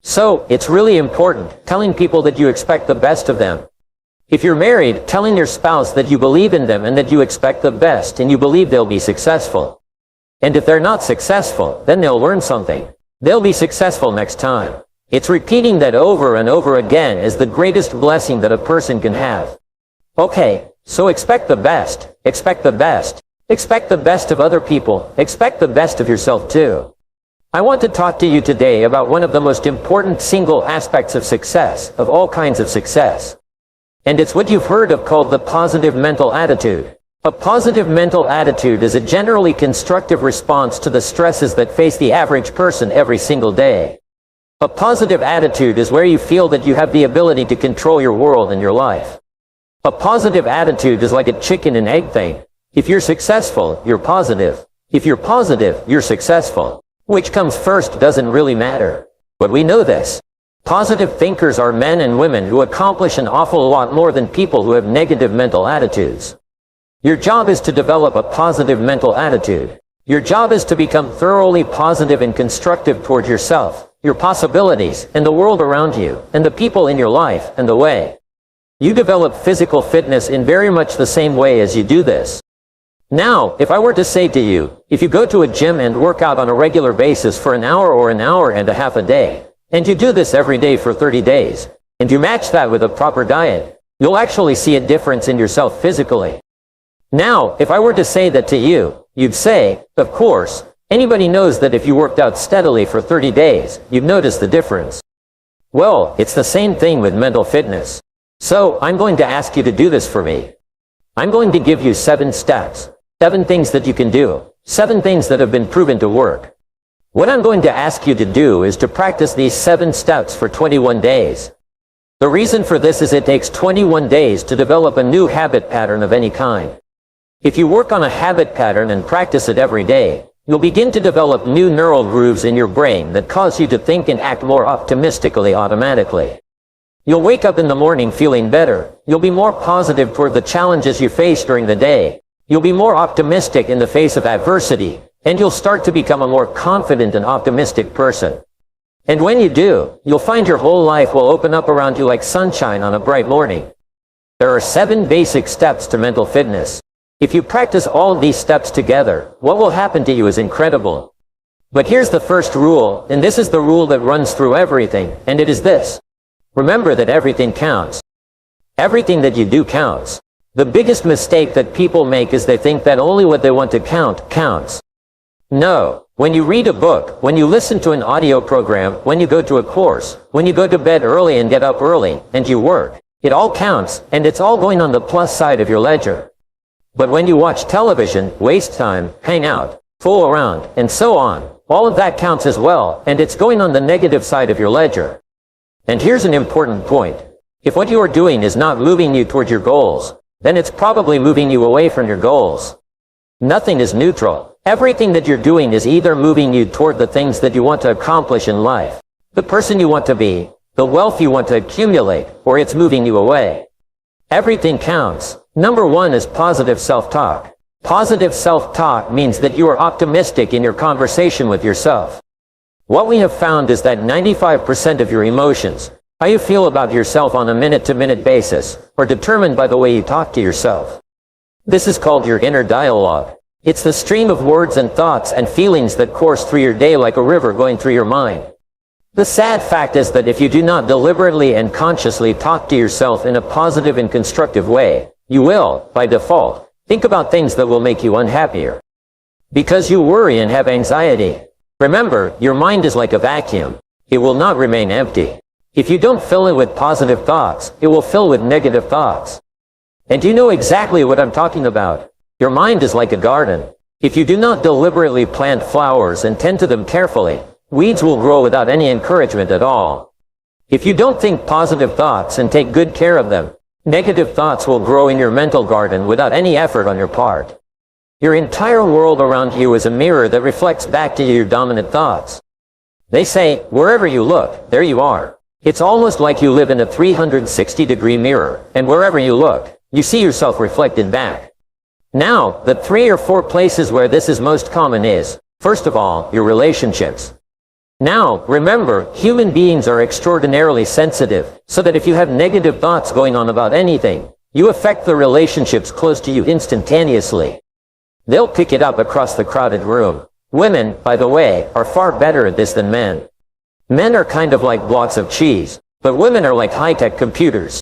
So, it's really important, telling people that you expect the best of them. If you're married, telling your spouse that you believe in them and that you expect the best and you believe they'll be successful. And if they're not successful, then they'll learn something. They'll be successful next time. It's repeating that over and over again is the greatest blessing that a person can have. Okay, so expect the best, expect the best, expect the best of other people, expect the best of yourself too. I want to talk to you today about one of the most important single aspects of success, of all kinds of success. And it's what you've heard of called the positive mental attitude. A positive mental attitude is a generally constructive response to the stresses that face the average person every single day. A positive attitude is where you feel that you have the ability to control your world and your life. A positive attitude is like a chicken and egg thing. If you're successful, you're positive. If you're positive, you're successful. Which comes first doesn't really matter. But we know this. Positive thinkers are men and women who accomplish an awful lot more than people who have negative mental attitudes. Your job is to develop a positive mental attitude. Your job is to become thoroughly positive and constructive toward yourself, your possibilities, and the world around you, and the people in your life, and the way you develop physical fitness in very much the same way as you do this. Now, if I were to say to you, if you go to a gym and work out on a regular basis for an hour or an hour and a half a day, and you do this every day for 30 days, and you match that with a proper diet, you'll actually see a difference in yourself physically. Now, if I were to say that to you, you'd say, of course, anybody knows that if you worked out steadily for 30 days, you'd notice the difference. Well, it's the same thing with mental fitness. So, I'm going to ask you to do this for me. I'm going to give you 7 steps. 7 things that you can do. 7 things that have been proven to work. What I'm going to ask you to do is to practice these 7 steps for 21 days. The reason for this is it takes 21 days to develop a new habit pattern of any kind. If you work on a habit pattern and practice it every day, You'll begin to develop new neural grooves in your brain that cause you to think and act more optimistically automatically. You'll wake up in the morning feeling better. You'll be more positive toward the challenges you face during the day. You'll be more optimistic in the face of adversity, and you'll start to become a more confident and optimistic person. And when you do, you'll find your whole life will open up around you like sunshine on a bright morning. There are 7 basic steps to mental fitness. If you practice all of these steps together, what will happen to you is incredible. But here's the first rule, and this is the rule that runs through everything, and it is this. Remember that everything counts. Everything that you do counts. The biggest mistake that people make is they think that only what they want to count counts. No. When you read a book, when you listen to an audio program, when you go to a course, when you go to bed early and get up early, and you work, it all counts, and it's all going on the plus side of your ledger. But when you watch television, waste time, hang out, fool around, and so on, all of that counts as well, and it's going on the negative side of your ledger. And here's an important point. If what you are doing is not moving you toward your goals, then it's probably moving you away from your goals. Nothing is neutral. Everything that you're doing is either moving you toward the things that you want to accomplish in life, the person you want to be, the wealth you want to accumulate, or it's moving you away. Everything counts. Number 1 is positive self-talk. Positive self-talk means that you are optimistic in your conversation with yourself. What we have found is that 95% of your emotions, how you feel about yourself on a minute-to-minute basis, are determined by the way you talk to yourself. This is called your inner dialogue. It's the stream of words and thoughts and feelings that course through your day like a river going through your mind. The sad fact is that if you do not deliberately and consciously talk to yourself in a positive and constructive way, you will, by default, think about things that will make you unhappier. Because you worry and have anxiety. Remember, your mind is like a vacuum. It will not remain empty. If you don't fill it with positive thoughts, it will fill with negative thoughts. And you know exactly what I'm talking about. Your mind is like a garden. If you do not deliberately plant flowers and tend to them carefully, weeds will grow without any encouragement at all. If you don't think positive thoughts and take good care of them, negative thoughts will grow in your mental garden without any effort on your part. Your entire world around you is a mirror that reflects back to you your dominant thoughts. They say, wherever you look, there you are. It's almost like you live in a 360-degree mirror, and wherever you look, you see yourself reflected back. Now, the 3 or 4 places where this is most common is, first of all, your relationships. Now, remember, human beings are extraordinarily sensitive, so that if you have negative thoughts going on about anything, you affect the relationships close to you instantaneously. They'll pick it up across the crowded room. Women, by the way, are far better at this than men. Men are kind of like blocks of cheese, but women are like high-tech computers.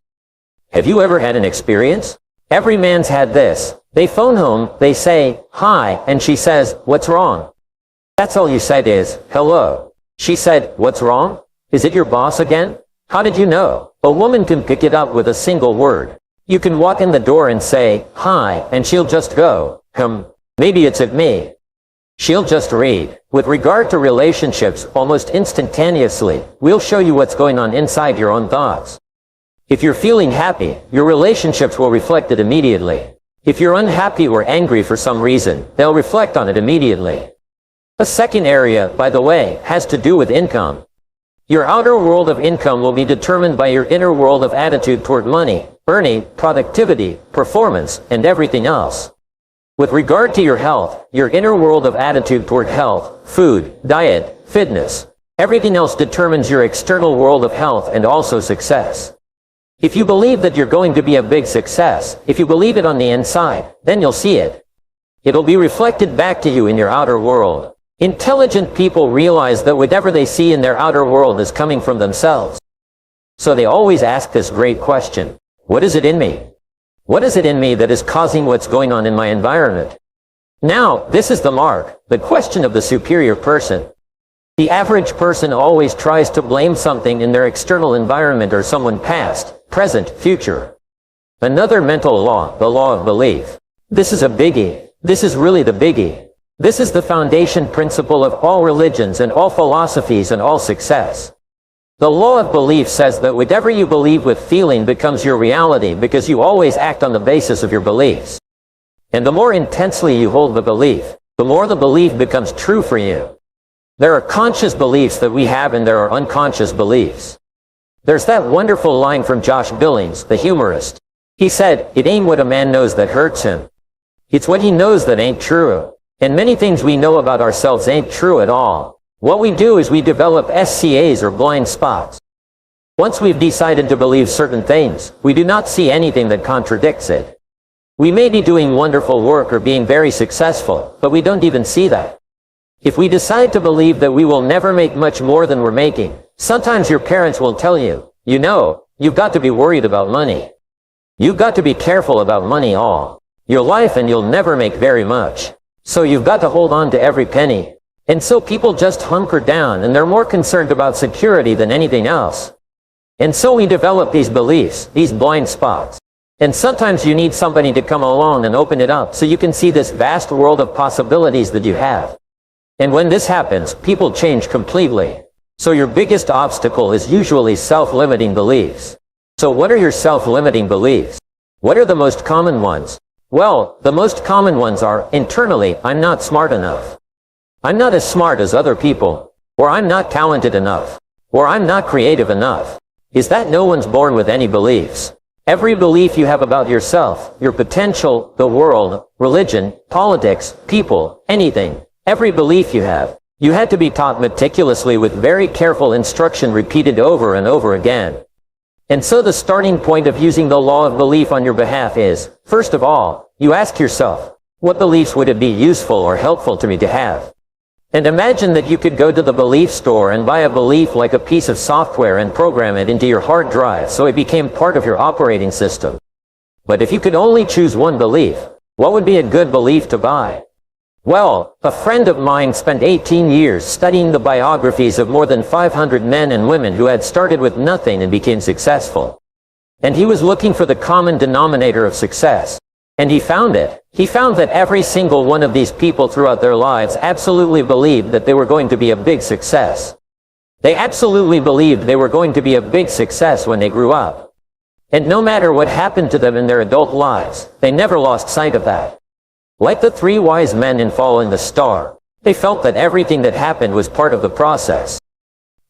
Have you ever had an experience? Every man's had this. They phone home, they say, hi, and she says, what's wrong? That's all you said is, hello. She said, what's wrong? Is it your boss again? How did you know? A woman can pick it up with a single word. You can walk in the door and say, hi, and she'll just go, maybe it's at me. She'll just read. With regard to relationships, almost instantaneously, we'll show you what's going on inside your own thoughts. If you're feeling happy, your relationships will reflect it immediately. If you're unhappy or angry for some reason, they'll reflect on it immediately. A second area, by the way, has to do with income. Your outer world of income will be determined by your inner world of attitude toward money, earning, productivity, performance, and everything else. With regard to your health, your inner world of attitude toward health, food, diet, fitness, everything else determines your external world of health and also success. If you believe that you're going to be a big success, if you believe it on the inside, then you'll see it. It'll be reflected back to you in your outer world. Intelligent people realize that whatever they see in their outer world is coming from themselves. So they always ask this great question, what is it in me? What is it in me that is causing what's going on in my environment? Now, this is the mark, the question of the superior person. The average person always tries to blame something in their external environment or someone past, present, future. Another mental law, the law of belief. This is a biggie. This is really the biggie. This is the foundation principle of all religions and all philosophies and all success. The law of belief says that whatever you believe with feeling becomes your reality because you always act on the basis of your beliefs. And the more intensely you hold the belief, the more the belief becomes true for you. There are conscious beliefs that we have and there are unconscious beliefs. There's that wonderful line from Josh Billings, the humorist. He said, "It ain't what a man knows that hurts him. It's what he knows that ain't true." And many things we know about ourselves ain't true at all. What we do is we develop SCAs or blind spots. Once we've decided to believe certain things, we do not see anything that contradicts it. We may be doing wonderful work or being very successful, but we don't even see that. If we decide to believe that we will never make much more than we're making, sometimes your parents will tell you, "You know, you've got to be worried about money. You've got to be careful about money all your life and you'll never make very much. So you've got to hold on to every penny." And so people just hunker down and they're more concerned about security than anything else. And so we develop these beliefs, these blind spots. And sometimes you need somebody to come along and open it up so you can see this vast world of possibilities that you have. And when this happens, people change completely. So your biggest obstacle is usually self-limiting beliefs. So what are your self-limiting beliefs? What are the most common ones? Well, the most common ones are, internally, I'm not smart enough. I'm not as smart as other people. Or I'm not talented enough. Or I'm not creative enough. Is that no one's born with any beliefs? Every belief you have about yourself, your potential, the world, religion, politics, people, anything, every belief you have, you had to be taught meticulously with very careful instruction repeated over and over again. And so the starting point of using the law of belief on your behalf is, first of all, you ask yourself, what beliefs would it be useful or helpful to me to have? And imagine that you could go to the belief store and buy a belief like a piece of software and program it into your hard drive so it became part of your operating system. But if you could only choose one belief, what would be a good belief to buy? Well, a friend of mine spent 18 years studying the biographies of more than 500 men and women who had started with nothing and became successful. And he was looking for the common denominator of success. And he found it. He found that every single one of these people throughout their lives absolutely believed that they were going to be a big success. They absolutely believed they were going to be a big success when they grew up. And no matter what happened to them in their adult lives, they never lost sight of that. Like the three wise men in Following the Star, they felt that everything that happened was part of the process.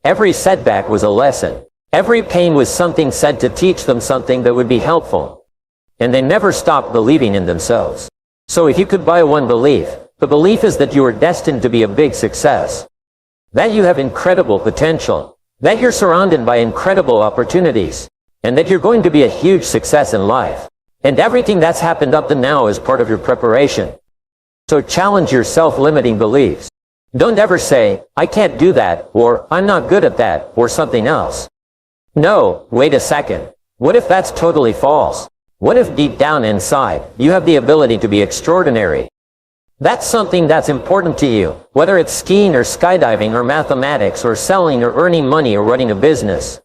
Every setback was a lesson. Every pain was something said to teach them something that would be helpful. And they never stopped believing in themselves. So if you could buy one belief, the belief is that you are destined to be a big success. That you have incredible potential. That you're surrounded by incredible opportunities. And that you're going to be a huge success in life. And everything that's happened up to now is part of your preparation. So challenge your self-limiting beliefs. Don't ever say, I can't do that, or I'm not good at that, or something else. No, wait a second. What if that's totally false? What if deep down inside, you have the ability to be extraordinary? That's something that's important to you, whether it's skiing or skydiving or mathematics or selling or earning money or running a business.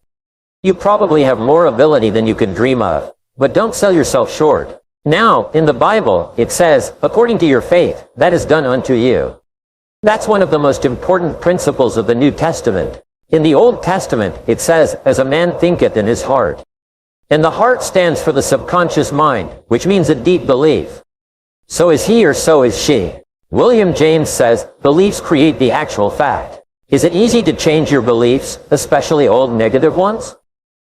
You probably have more ability than you can dream of, but don't sell yourself short. Now, in the Bible, it says, according to your faith, that is done unto you. That's one of the most important principles of the New Testament. In the Old Testament, it says, as a man thinketh in his heart. And the heart stands for the subconscious mind, which means a deep belief. So is he or so is she. William James says, beliefs create the actual fact. Is it easy to change your beliefs, especially old negative ones?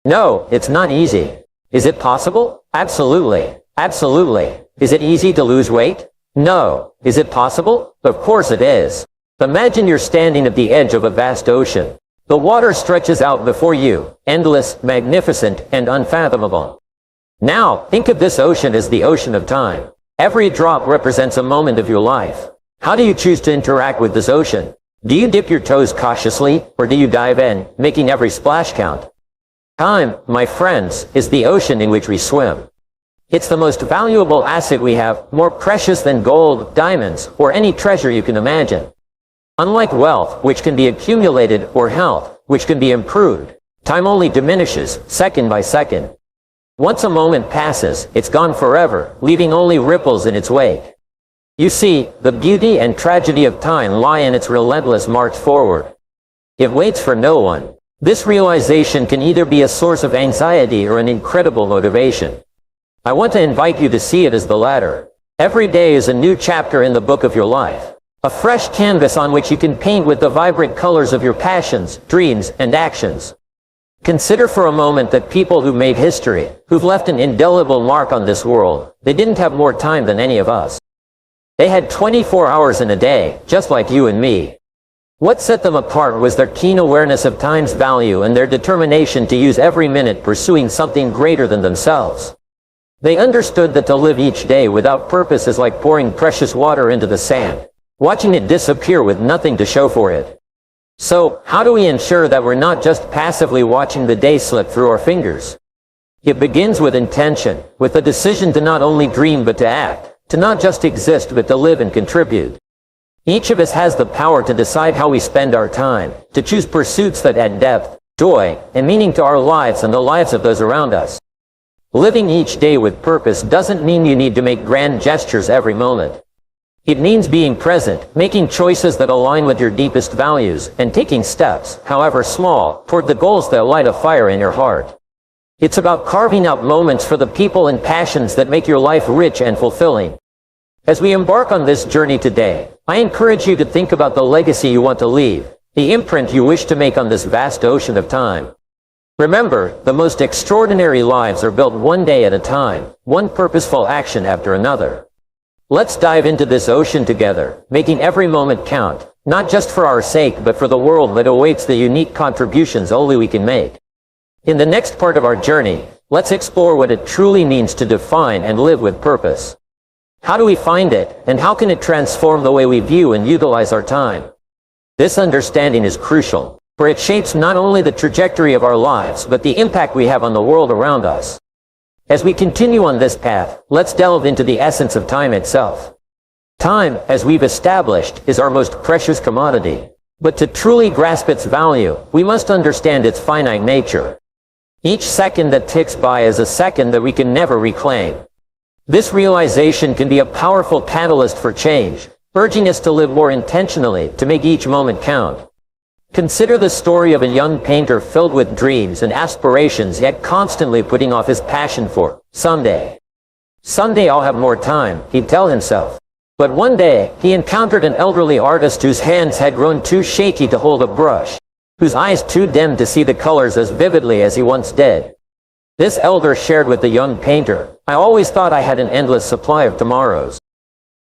No, it's not easy. Is it possible? Absolutely. Absolutely. Is it easy to lose weight? No. Is it possible? Of course it is. Imagine you're standing at the edge of a vast ocean. The water stretches out before you, endless, magnificent, and unfathomable. Now, think of this ocean as the ocean of time. Every drop represents a moment of your life. How do you choose to interact with this ocean? Do you dip your toes cautiously, or do you dive in, making every splash count? Time, my friends, is the ocean in which we swim. It's the most valuable asset we have, more precious than gold, diamonds, or any treasure you can imagine. Unlike wealth, which can be accumulated, or health, which can be improved, time only diminishes, second by second. Once a moment passes, it's gone forever, leaving only ripples in its wake. You see, the beauty and tragedy of time lie in its relentless march forward. It waits for no one. This realization can either be a source of anxiety or an incredible motivation. I want to invite you to see it as the latter. Every day is a new chapter in the book of your life. A fresh canvas on which you can paint with the vibrant colors of your passions, dreams, and actions. Consider for a moment that people who made history, who've left an indelible mark on this world, they didn't have more time than any of us. They had 24 hours in a day, just like you and me. What set them apart was their keen awareness of time's value and their determination to use every minute pursuing something greater than themselves. They understood that to live each day without purpose is like pouring precious water into the sand, watching it disappear with nothing to show for it. So, how do we ensure that we're not just passively watching the day slip through our fingers? It begins with intention, with the decision to not only dream but to act, to not just exist but to live and contribute. Each of us has the power to decide how we spend our time, to choose pursuits that add depth, joy, and meaning to our lives and the lives of those around us. Living each day with purpose doesn't mean you need to make grand gestures every moment. It means being present, making choices that align with your deepest values, and taking steps, however small, toward the goals that light a fire in your heart. It's about carving out moments for the people and passions that make your life rich and fulfilling. As we embark on this journey today, I encourage you to think about the legacy you want to leave, the imprint you wish to make on this vast ocean of time. Remember, the most extraordinary lives are built one day at a time, one purposeful action after another. Let's dive into this ocean together, making every moment count, not just for our sake but for the world that awaits the unique contributions only we can make. In the next part of our journey, let's explore what it truly means to define and live with purpose. How do we find it, and how can it transform the way we view and utilize our time? This understanding is crucial, for it shapes not only the trajectory of our lives but the impact we have on the world around us. As we continue on this path, let's delve into the essence of time itself. Time, as we've established, is our most precious commodity. But to truly grasp its value, we must understand its finite nature. Each second that ticks by is a second that we can never reclaim. This realization can be a powerful catalyst for change, urging us to live more intentionally, to make each moment count. Consider the story of a young painter filled with dreams and aspirations yet constantly putting off his passion for someday. Someday I'll have more time, he'd tell himself. But one day, he encountered an elderly artist whose hands had grown too shaky to hold a brush, whose eyes too dim to see the colors as vividly as he once did. This elder shared with the young painter, "I always thought I had an endless supply of tomorrows.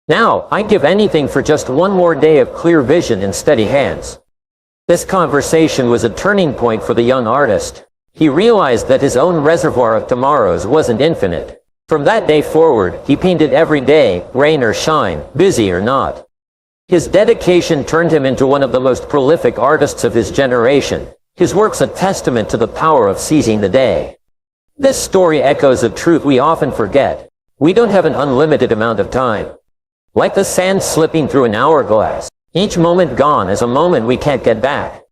Now, I'd give anything for just one more day of clear vision and steady hands." This conversation was a turning point for the young artist. He realized that his own reservoir of tomorrows wasn't infinite. From that day forward, he painted every day, rain or shine, busy or not. His dedication turned him into one of the most prolific artists of his generation, his works a testament to the power of seizing the day. This story echoes a truth we often forget. We don't have an unlimited amount of time. Like the sand slipping through an hourglass, each moment gone is a moment we can't get back.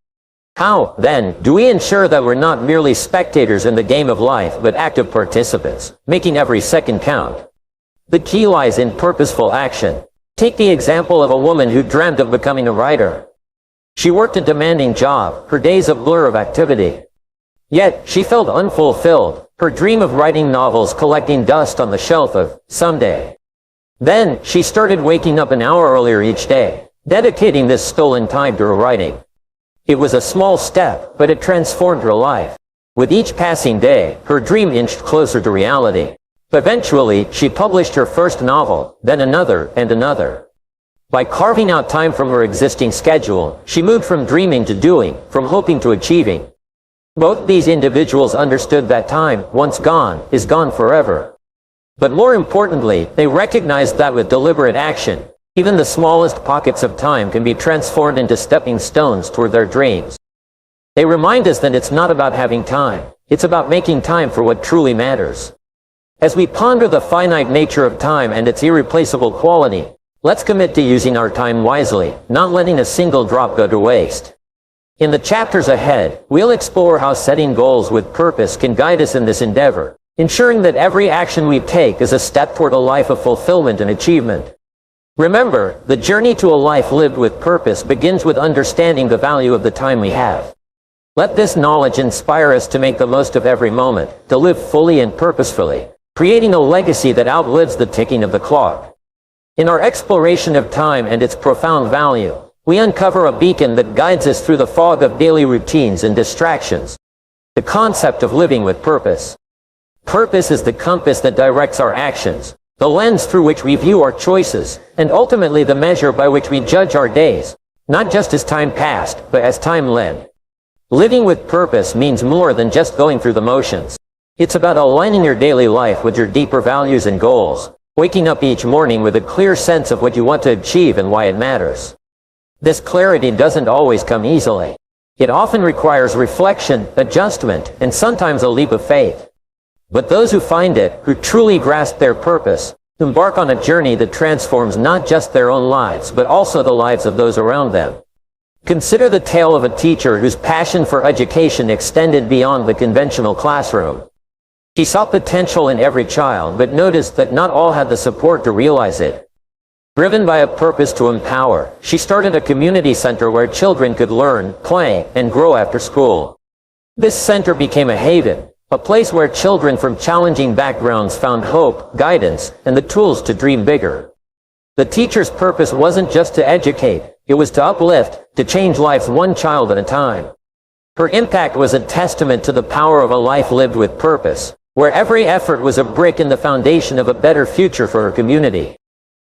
How, then, do we ensure that we're not merely spectators in the game of life but active participants, making every second count? The key lies in purposeful action. Take the example of a woman who dreamt of becoming a writer. She worked a demanding job, her days a blur of activity. Yet, she felt unfulfilled, her dream of writing novels collecting dust on the shelf of someday. Then, she started waking up an hour earlier each day, dedicating this stolen time to her writing. It was a small step, but it transformed her life. With each passing day, her dream inched closer to reality. Eventually, she published her first novel, then another and another. By carving out time from her existing schedule, she moved from dreaming to doing, from hoping to achieving. Both these individuals understood that time, once gone, is gone forever. But more importantly, they recognized that with deliberate action, even the smallest pockets of time can be transformed into stepping stones toward their dreams. They remind us that it's not about having time, it's about making time for what truly matters. As we ponder the finite nature of time and its irreplaceable quality, let's commit to using our time wisely, not letting a single drop go to waste. In the chapters ahead, we'll explore how setting goals with purpose can guide us in this endeavor, ensuring that every action we take is a step toward a life of fulfillment and achievement. Remember, the journey to a life lived with purpose begins with understanding the value of the time we have. Let this knowledge inspire us to make the most of every moment, to live fully and purposefully, creating a legacy that outlives the ticking of the clock. In our exploration of time and its profound value, we uncover a beacon that guides us through the fog of daily routines and distractions. The concept of living with purpose. Purpose is the compass that directs our actions, the lens through which we view our choices, and ultimately the measure by which we judge our days, not just as time passed, but as time led. Living with purpose means more than just going through the motions. It's about aligning your daily life with your deeper values and goals, waking up each morning with a clear sense of what you want to achieve and why it matters. This clarity doesn't always come easily. It often requires reflection, adjustment, and sometimes a leap of faith. But those who find it, who truly grasp their purpose, embark on a journey that transforms not just their own lives, but also the lives of those around them. Consider the tale of a teacher whose passion for education extended beyond the conventional classroom. He saw potential in every child, but noticed that not all had the support to realize it. Driven by a purpose to empower, she started a community center where children could learn, play, and grow after school. This center became a haven, a place where children from challenging backgrounds found hope, guidance, and the tools to dream bigger. The teacher's purpose wasn't just to educate, it was to uplift, to change lives one child at a time. Her impact was a testament to the power of a life lived with purpose, where every effort was a brick in the foundation of a better future for her community.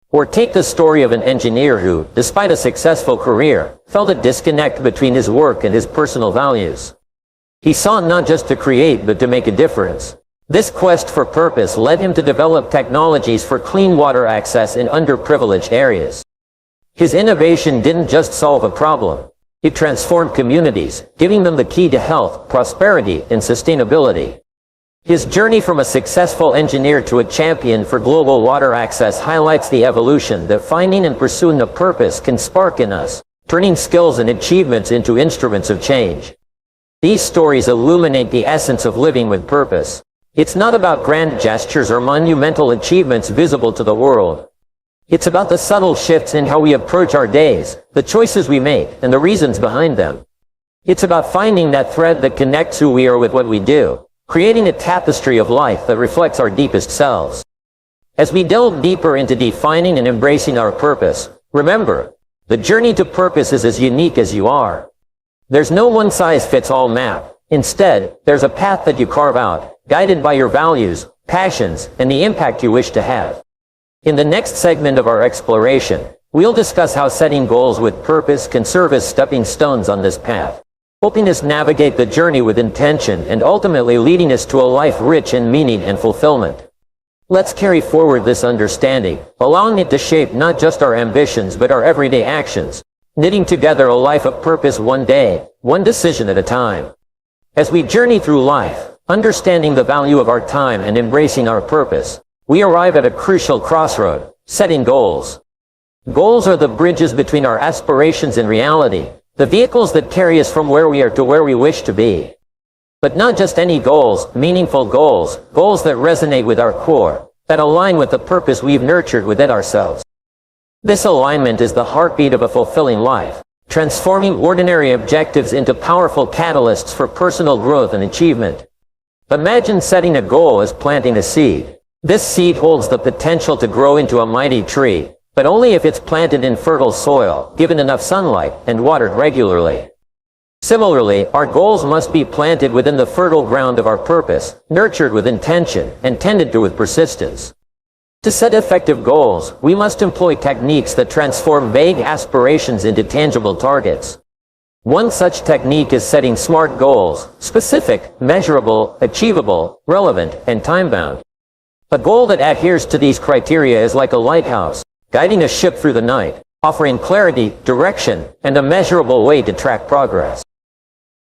Or take the story of an engineer who, despite a successful career, felt a disconnect between his work and his personal values. He sought not just to create, but to make a difference. This quest for purpose led him to develop technologies for clean water access in underprivileged areas. His innovation didn't just solve a problem. It transformed communities, giving them the key to health, prosperity, and sustainability. His journey from a successful engineer to a champion for global water access highlights the evolution that finding and pursuing a purpose can spark in us, turning skills and achievements into instruments of change. These stories illuminate the essence of living with purpose. It's not about grand gestures or monumental achievements visible to the world. It's about the subtle shifts in how we approach our days, the choices we make, and the reasons behind them. It's about finding that thread that connects who we are with what we do, creating a tapestry of life that reflects our deepest selves. As we delve deeper into defining and embracing our purpose, remember, the journey to purpose is as unique as you are. There's no one-size-fits-all map. Instead, there's a path that you carve out, guided by your values, passions, and the impact you wish to have. In the next segment of our exploration, we'll discuss how setting goals with purpose can serve as stepping stones on this path, helping us navigate the journey with intention and ultimately leading us to a life rich in meaning and fulfillment. Let's carry forward this understanding, allowing it to shape not just our ambitions but our everyday actions, knitting together a life of purpose one day, one decision at a time. As we journey through life, understanding the value of our time and embracing our purpose, we arrive at a crucial crossroad, setting goals. Goals are the bridges between our aspirations and reality, the vehicles that carry us from where we are to where we wish to be. But not just any goals, meaningful goals, goals that resonate with our core, that align with the purpose we've nurtured within ourselves. This alignment is the heartbeat of a fulfilling life, transforming ordinary objectives into powerful catalysts for personal growth and achievement. Imagine setting a goal as planting a seed. This seed holds the potential to grow into a mighty tree, but only if it's planted in fertile soil, given enough sunlight, and watered regularly. Similarly, our goals must be planted within the fertile ground of our purpose, nurtured with intention, and tended to with persistence. To set effective goals, we must employ techniques that transform vague aspirations into tangible targets. One such technique is setting SMART goals: specific, measurable, achievable, relevant, and time-bound. A goal that adheres to these criteria is like a lighthouse, guiding a ship through the night, offering clarity, direction, and a measurable way to track progress.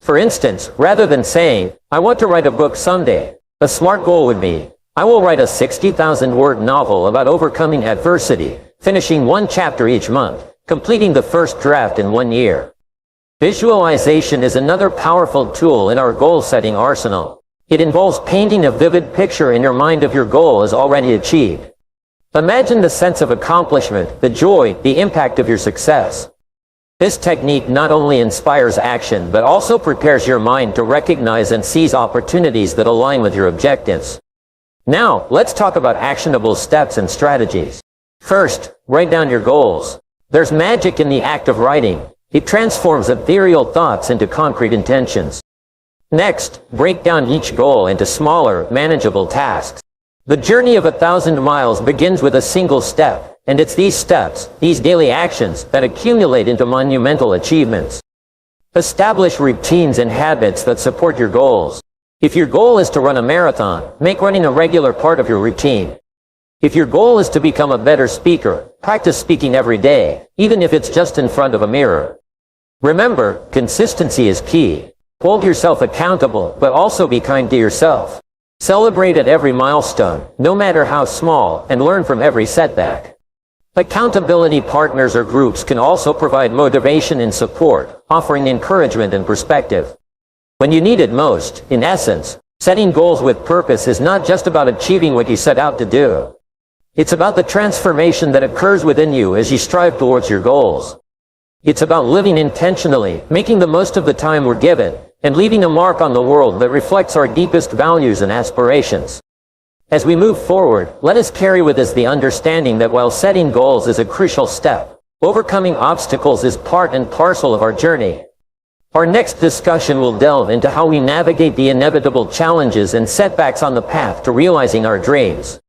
For instance, rather than saying, "I want to write a book someday," a SMART goal would be, "I will write a 60,000-word novel about overcoming adversity, finishing one chapter each month, completing the first draft in 1 year." Visualization is another powerful tool in our goal-setting arsenal. It involves painting a vivid picture in your mind of your goal as already achieved. Imagine the sense of accomplishment, the joy, the impact of your success. This technique not only inspires action but also prepares your mind to recognize and seize opportunities that align with your objectives. Now, let's talk about actionable steps and strategies. First, write down your goals. There's magic in the act of writing. It transforms ethereal thoughts into concrete intentions. Next, break down each goal into smaller, manageable tasks. The journey of 1,000 miles begins with a single step, and it's these steps, these daily actions, that accumulate into monumental achievements. Establish routines and habits that support your goals. If your goal is to run a marathon, make running a regular part of your routine. If your goal is to become a better speaker, practice speaking every day, even if it's just in front of a mirror. Remember, consistency is key. Hold yourself accountable, but also be kind to yourself. Celebrate at every milestone, no matter how small, and learn from every setback. Accountability partners or groups can also provide motivation and support, offering encouragement and perspective. When you need it most, in essence, setting goals with purpose is not just about achieving what you set out to do. It's about the transformation that occurs within you as you strive towards your goals. It's about living intentionally, making the most of the time we're given, and leaving a mark on the world that reflects our deepest values and aspirations. As we move forward, let us carry with us the understanding that while setting goals is a crucial step, overcoming obstacles is part and parcel of our journey. Our next discussion will delve into how we navigate the inevitable challenges and setbacks on the path to realizing our dreams.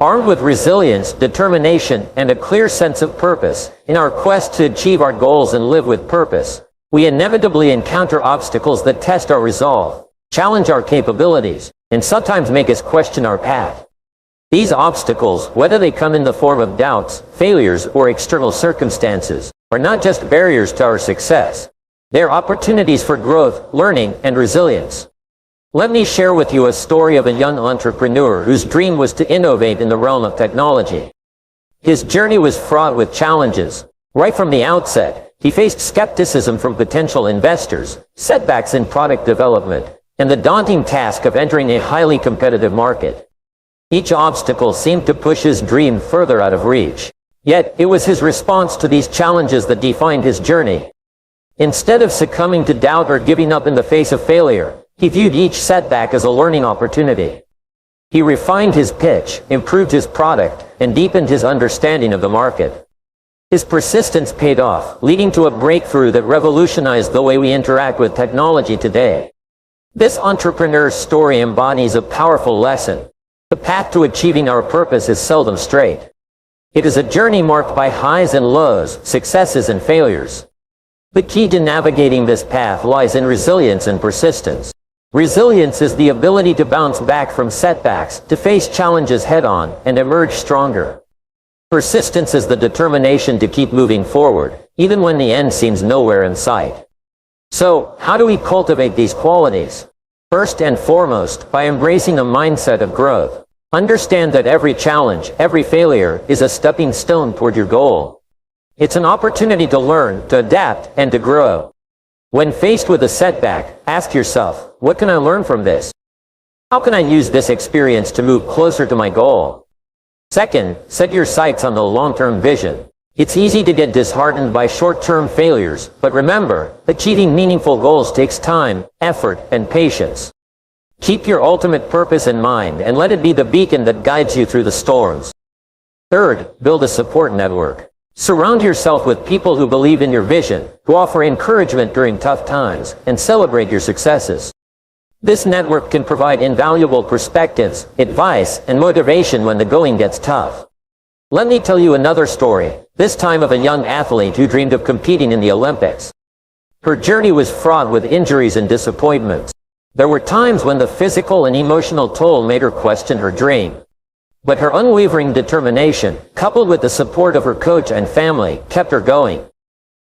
Armed with resilience, determination, and a clear sense of purpose, in our quest to achieve our goals and live with purpose, we inevitably encounter obstacles that test our resolve, challenge our capabilities, and sometimes make us question our path. These obstacles, whether they come in the form of doubts, failures, or external circumstances, are not just barriers to our success. They're opportunities for growth, learning, and resilience. Let me share with you a story of a young entrepreneur whose dream was to innovate in the realm of technology. His journey was fraught with challenges. Right from the outset, he faced skepticism from potential investors, setbacks in product development, and the daunting task of entering a highly competitive market. Each obstacle seemed to push his dream further out of reach. Yet, it was his response to these challenges that defined his journey. Instead of succumbing to doubt or giving up in the face of failure, he viewed each setback as a learning opportunity. He refined his pitch, improved his product, and deepened his understanding of the market. His persistence paid off, leading to a breakthrough that revolutionized the way we interact with technology today. This entrepreneur's story embodies a powerful lesson. The path to achieving our purpose is seldom straight. It is a journey marked by highs and lows, successes and failures. The key to navigating this path lies in resilience and persistence. Resilience is the ability to bounce back from setbacks, to face challenges head-on, and emerge stronger. Persistence is the determination to keep moving forward, even when the end seems nowhere in sight. So, how do we cultivate these qualities? First and foremost, by embracing a mindset of growth. Understand that every challenge, every failure, is a stepping stone toward your goal. It's an opportunity to learn, to adapt, and to grow. When faced with a setback, ask yourself, what can I learn from this? How can I use this experience to move closer to my goal? Second, set your sights on the long-term vision. It's easy to get disheartened by short-term failures, but remember, achieving meaningful goals takes time, effort, and patience. Keep your ultimate purpose in mind and let it be the beacon that guides you through the storms. Third, build a support network. Surround yourself with people who believe in your vision, who offer encouragement during tough times, and celebrate your successes. This network can provide invaluable perspectives, advice, and motivation when the going gets tough. Let me tell you another story, this time of a young athlete who dreamed of competing in the Olympics. Her journey was fraught with injuries and disappointments. There were times when the physical and emotional toll made her question her dream. But her unwavering determination, coupled with the support of her coach and family, kept her going.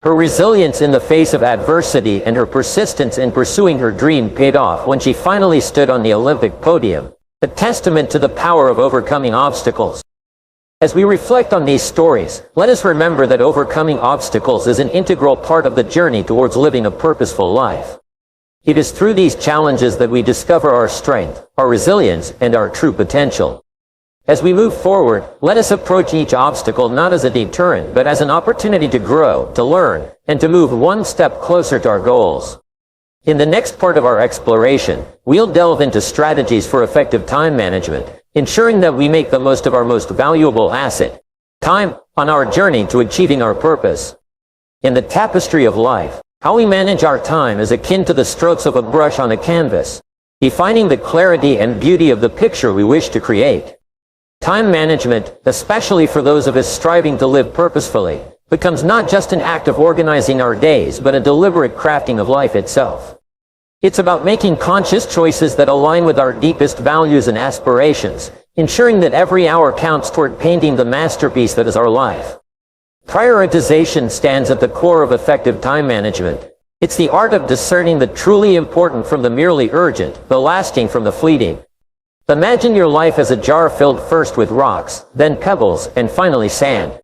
Her resilience in the face of adversity and her persistence in pursuing her dream paid off when she finally stood on the Olympic podium, a testament to the power of overcoming obstacles. As we reflect on these stories, let us remember that overcoming obstacles is an integral part of the journey towards living a purposeful life. It is through these challenges that we discover our strength, our resilience, and our true potential. As we move forward, let us approach each obstacle not as a deterrent but as an opportunity to grow, to learn, and to move one step closer to our goals. In the next part of our exploration, we'll delve into strategies for effective time management, ensuring that we make the most of our most valuable asset, Time, on our journey to achieving our purpose. In the tapestry of life, how we manage our time is akin to the strokes of a brush on a canvas, defining the clarity and beauty of the picture we wish to create. Time management, especially for those of us striving to live purposefully, becomes not just an act of organizing our days but a deliberate crafting of life itself. It's about making conscious choices that align with our deepest values and aspirations, ensuring that every hour counts toward painting the masterpiece that is our life. Prioritization stands at the core of effective time management. It's the art of discerning the truly important from the merely urgent, the lasting from the fleeting. Imagine your life as a jar filled first with rocks, then pebbles, and finally sand.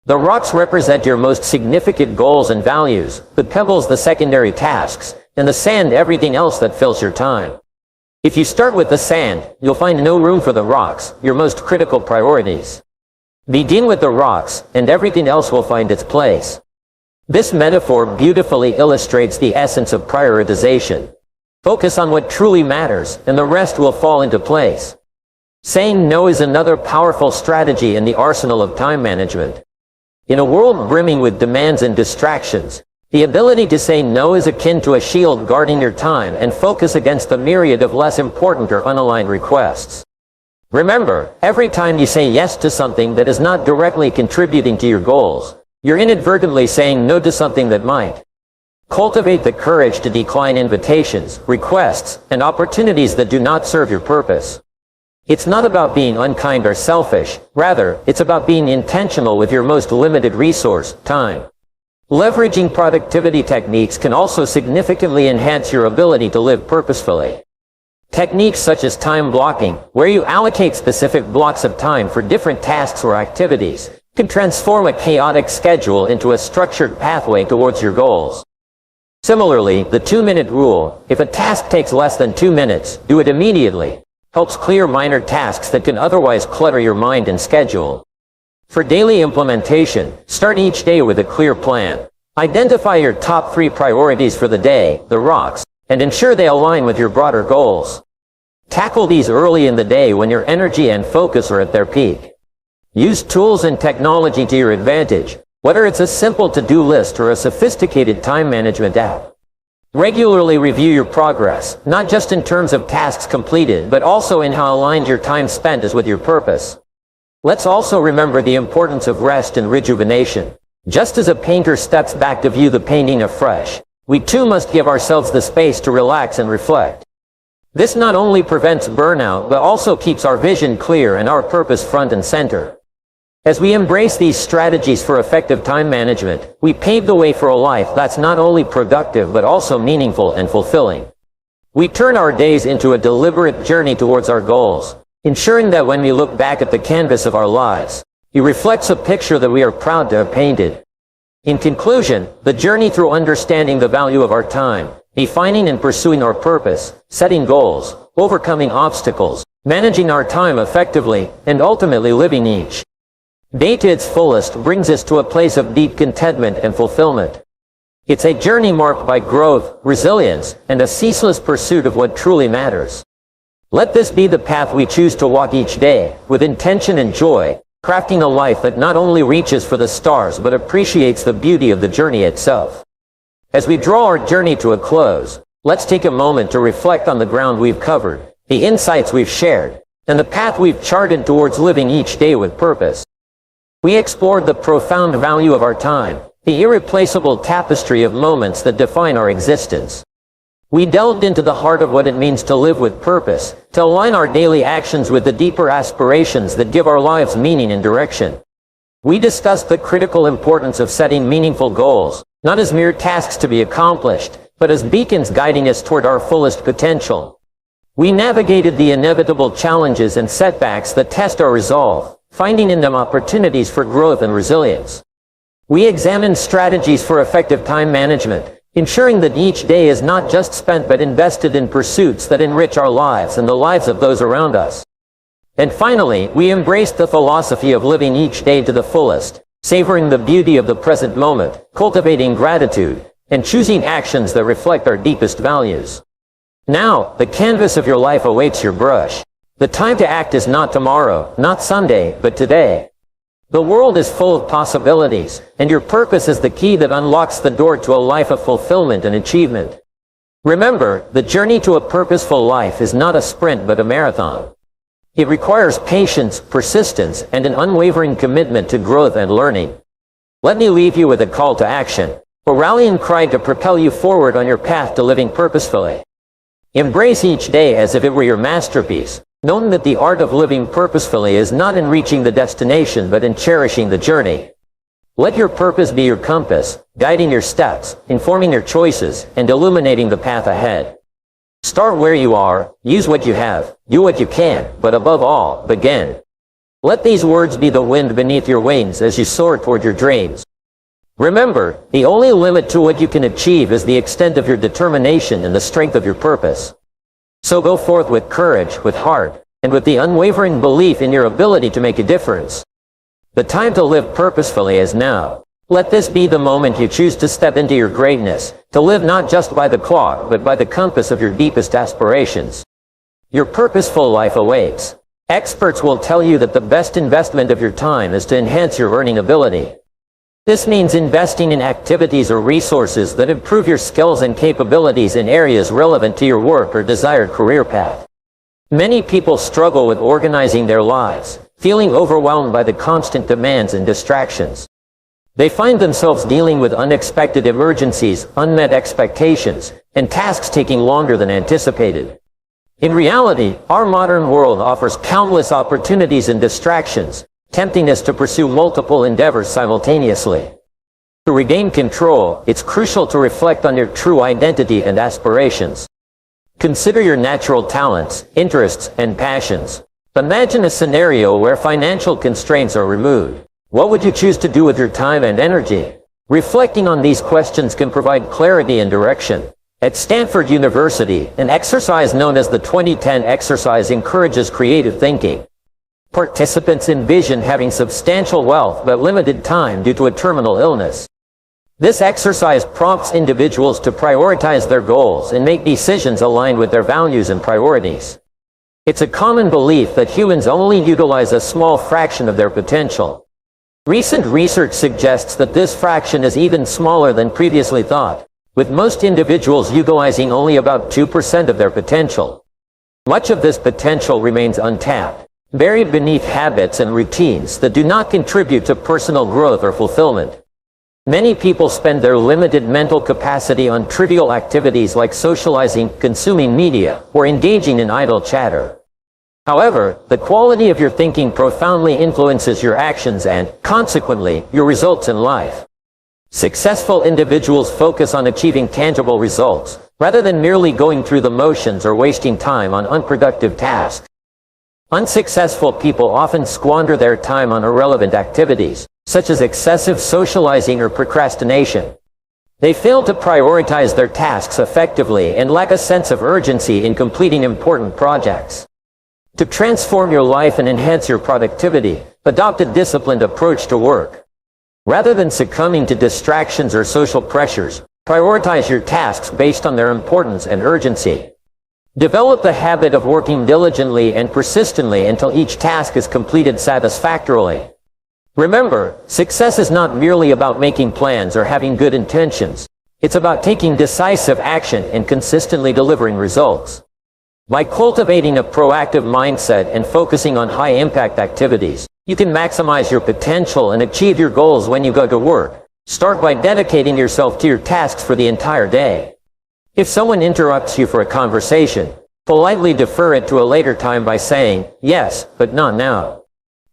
The rocks represent your most significant goals and values, the pebbles the secondary tasks, and the sand everything else that fills your time. If you start with the sand, you'll find no room for the rocks, your most critical priorities. Begin with the rocks, and everything else will find its place. This metaphor beautifully illustrates the essence of prioritization. Focus on what truly matters, and the rest will fall into place. Saying no is another powerful strategy in the arsenal of time management. In a world brimming with demands and distractions, the ability to say no is akin to a shield guarding your time and focus against the myriad of less important or unaligned requests. Remember, every time you say yes to something that is not directly contributing to your goals, you're inadvertently saying no to something that might. Cultivate the courage to decline invitations, requests, and opportunities that do not serve your purpose. It's not about being unkind or selfish. Rather, it's about being intentional with your most limited resource, time. Leveraging productivity techniques can also significantly enhance your ability to live purposefully. Techniques such as time blocking, where you allocate specific blocks of time for different tasks or activities, can transform a chaotic schedule into a structured pathway towards your goals. Similarly, the 2-minute rule, if a task takes less than 2 minutes, do it immediately, helps clear minor tasks that can otherwise clutter your mind and schedule. For daily implementation, start each day with a clear plan. Identify your top 3 priorities for the day, the rocks, and ensure they align with your broader goals. Tackle these early in the day when your energy and focus are at their peak. Use tools and technology to your advantage, whether it's a simple to-do list or a sophisticated time management app. Regularly review your progress, not just in terms of tasks completed, but also in how aligned your time spent is with your purpose. Let's also remember the importance of rest and rejuvenation. Just as a painter steps back to view the painting afresh, we too must give ourselves the space to relax and reflect. This not only prevents burnout, but also keeps our vision clear and our purpose front and center. As we embrace these strategies for effective time management, we pave the way for a life that's not only productive but also meaningful and fulfilling. We turn our days into a deliberate journey towards our goals, ensuring that when we look back at the canvas of our lives, it reflects a picture that we are proud to have painted. In conclusion, the journey through understanding the value of our time, defining and pursuing our purpose, setting goals, overcoming obstacles, managing our time effectively, and ultimately living each day to its fullest brings us to a place of deep contentment and fulfillment. It's a journey marked by growth, resilience, and a ceaseless pursuit of what truly matters. Let this be the path we choose to walk each day, with intention and joy, crafting a life that not only reaches for the stars but appreciates the beauty of the journey itself. As we draw our journey to a close, let's take a moment to reflect on the ground we've covered, the insights we've shared, and the path we've charted towards living each day with purpose. We explored the profound value of our time, the irreplaceable tapestry of moments that define our existence. We delved into the heart of what it means to live with purpose, to align our daily actions with the deeper aspirations that give our lives meaning and direction. We discussed the critical importance of setting meaningful goals, not as mere tasks to be accomplished, but as beacons guiding us toward our fullest potential. We navigated the inevitable challenges and setbacks that test our resolve, finding in them opportunities for growth and resilience. We examined strategies for effective time management, ensuring that each day is not just spent but invested in pursuits that enrich our lives and the lives of those around us. And finally, we embraced the philosophy of living each day to the fullest, savoring the beauty of the present moment, cultivating gratitude, and choosing actions that reflect our deepest values. Now, the canvas of your life awaits your brush. The time to act is not tomorrow, not someday, but today. The world is full of possibilities, and your purpose is the key that unlocks the door to a life of fulfillment and achievement. Remember, the journey to a purposeful life is not a sprint but a marathon. It requires patience, persistence, and an unwavering commitment to growth and learning. Let me leave you with a call to action, a rallying cry to propel you forward on your path to living purposefully. Embrace each day as if it were your masterpiece, knowing that the art of living purposefully is not in reaching the destination but in cherishing the journey. Let your purpose be your compass, guiding your steps, informing your choices, and illuminating the path ahead. Start where you are, use what you have, do what you can, but above all, begin. Let these words be the wind beneath your wings as you soar toward your dreams. Remember, the only limit to what you can achieve is the extent of your determination and the strength of your purpose. So go forth with courage, with heart, and with the unwavering belief in your ability to make a difference. The time to live purposefully is now. Let this be the moment you choose to step into your greatness, to live not just by the clock but by the compass of your deepest aspirations. Your purposeful life awaits. Experts will tell you that the best investment of your time is to enhance your earning ability. This means investing in activities or resources that improve your skills and capabilities in areas relevant to your work or desired career path. Many people struggle with organizing their lives, feeling overwhelmed by the constant demands and distractions. They find themselves dealing with unexpected emergencies, unmet expectations, and tasks taking longer than anticipated. In reality, our modern world offers countless opportunities and distractions, tempting us to pursue multiple endeavors simultaneously. To regain control, it's crucial to reflect on your true identity and aspirations. Consider your natural talents, interests, and passions. Imagine a scenario where financial constraints are removed. What would you choose to do with your time and energy? Reflecting on these questions can provide clarity and direction. At Stanford University, an exercise known as the 2010 exercise encourages creative thinking. Participants envision having substantial wealth but limited time due to a terminal illness. This exercise prompts individuals to prioritize their goals and make decisions aligned with their values and priorities. It's a common belief that humans only utilize a small fraction of their potential. Recent research suggests that this fraction is even smaller than previously thought, with most individuals utilizing only about 2% of their potential. Much of this potential remains untapped, buried beneath habits and routines that do not contribute to personal growth or fulfillment. Many people spend their limited mental capacity on trivial activities like socializing, consuming media, or engaging in idle chatter. However, the quality of your thinking profoundly influences your actions and, consequently, your results in life. Successful individuals focus on achieving tangible results, rather than merely going through the motions or wasting time on unproductive tasks. Unsuccessful people often squander their time on irrelevant activities, such as excessive socializing or procrastination. They fail to prioritize their tasks effectively and lack a sense of urgency in completing important projects. To transform your life and enhance your productivity, adopt a disciplined approach to work. Rather than succumbing to distractions or social pressures, prioritize your tasks based on their importance and urgency. Develop the habit of working diligently and persistently until each task is completed satisfactorily. Remember, success is not merely about making plans or having good intentions. It's about taking decisive action and consistently delivering results. By cultivating a proactive mindset and focusing on high-impact activities, you can maximize your potential and achieve your goals when you go to work. Start by dedicating yourself to your tasks for the entire day. If someone interrupts you for a conversation, politely defer it to a later time by saying, "Yes, but not now.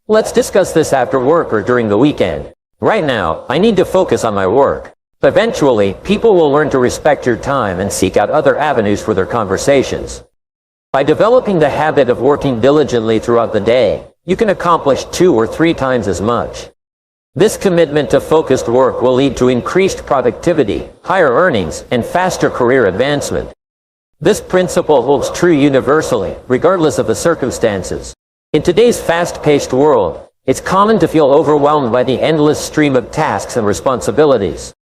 Let's discuss this after work or during the weekend. Right now, I need to focus on my work." Eventually, people will learn to respect your time and seek out other avenues for their conversations. By developing the habit of working diligently throughout the day, you can accomplish 2 or 3 times as much. This commitment to focused work will lead to increased productivity, higher earnings, and faster career advancement. This principle holds true universally, regardless of the circumstances. In today's fast-paced world, it's common to feel overwhelmed by the endless stream of tasks and responsibilities.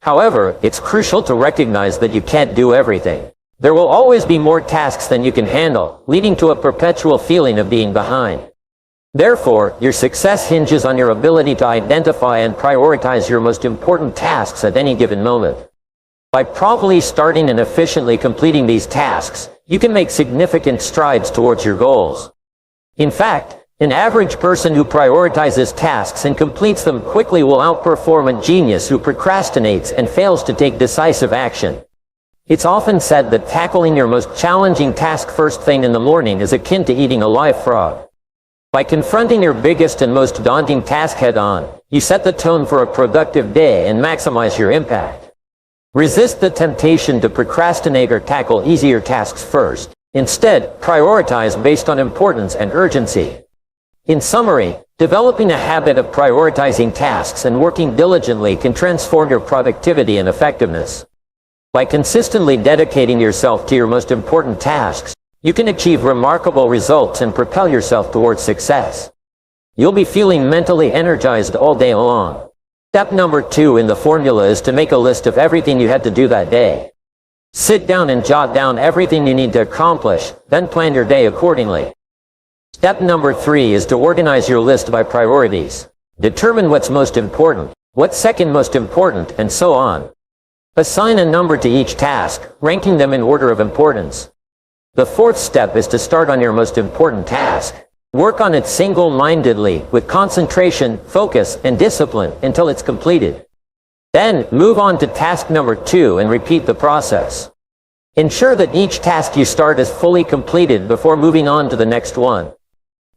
However, it's crucial to recognize that you can't do everything. There will always be more tasks than you can handle, leading to a perpetual feeling of being behind. Therefore, your success hinges on your ability to identify and prioritize your most important tasks at any given moment. By properly starting and efficiently completing these tasks, you can make significant strides towards your goals. In fact, an average person who prioritizes tasks and completes them quickly will outperform a genius who procrastinates and fails to take decisive action. It's often said that tackling your most challenging task first thing in the morning is akin to eating a live frog. By confronting your biggest and most daunting task head-on, you set the tone for a productive day and maximize your impact. Resist the temptation to procrastinate or tackle easier tasks first. Instead, prioritize based on importance and urgency. In summary, developing a habit of prioritizing tasks and working diligently can transform your productivity and effectiveness. By consistently dedicating yourself to your most important tasks, you can achieve remarkable results and propel yourself towards success. You'll be feeling mentally energized all day long. Step number 2 in the formula is to make a list of everything you had to do that day. Sit down and jot down everything you need to accomplish, then plan your day accordingly. Step number 3 is to organize your list by priorities. Determine what's most important, what's second most important, and so on. Assign a number to each task, ranking them in order of importance. The 4th step is to start on your most important task. Work on it single-mindedly, with concentration, focus, and discipline until it's completed. Then, move on to task number 2 and repeat the process. Ensure that each task you start is fully completed before moving on to the next one.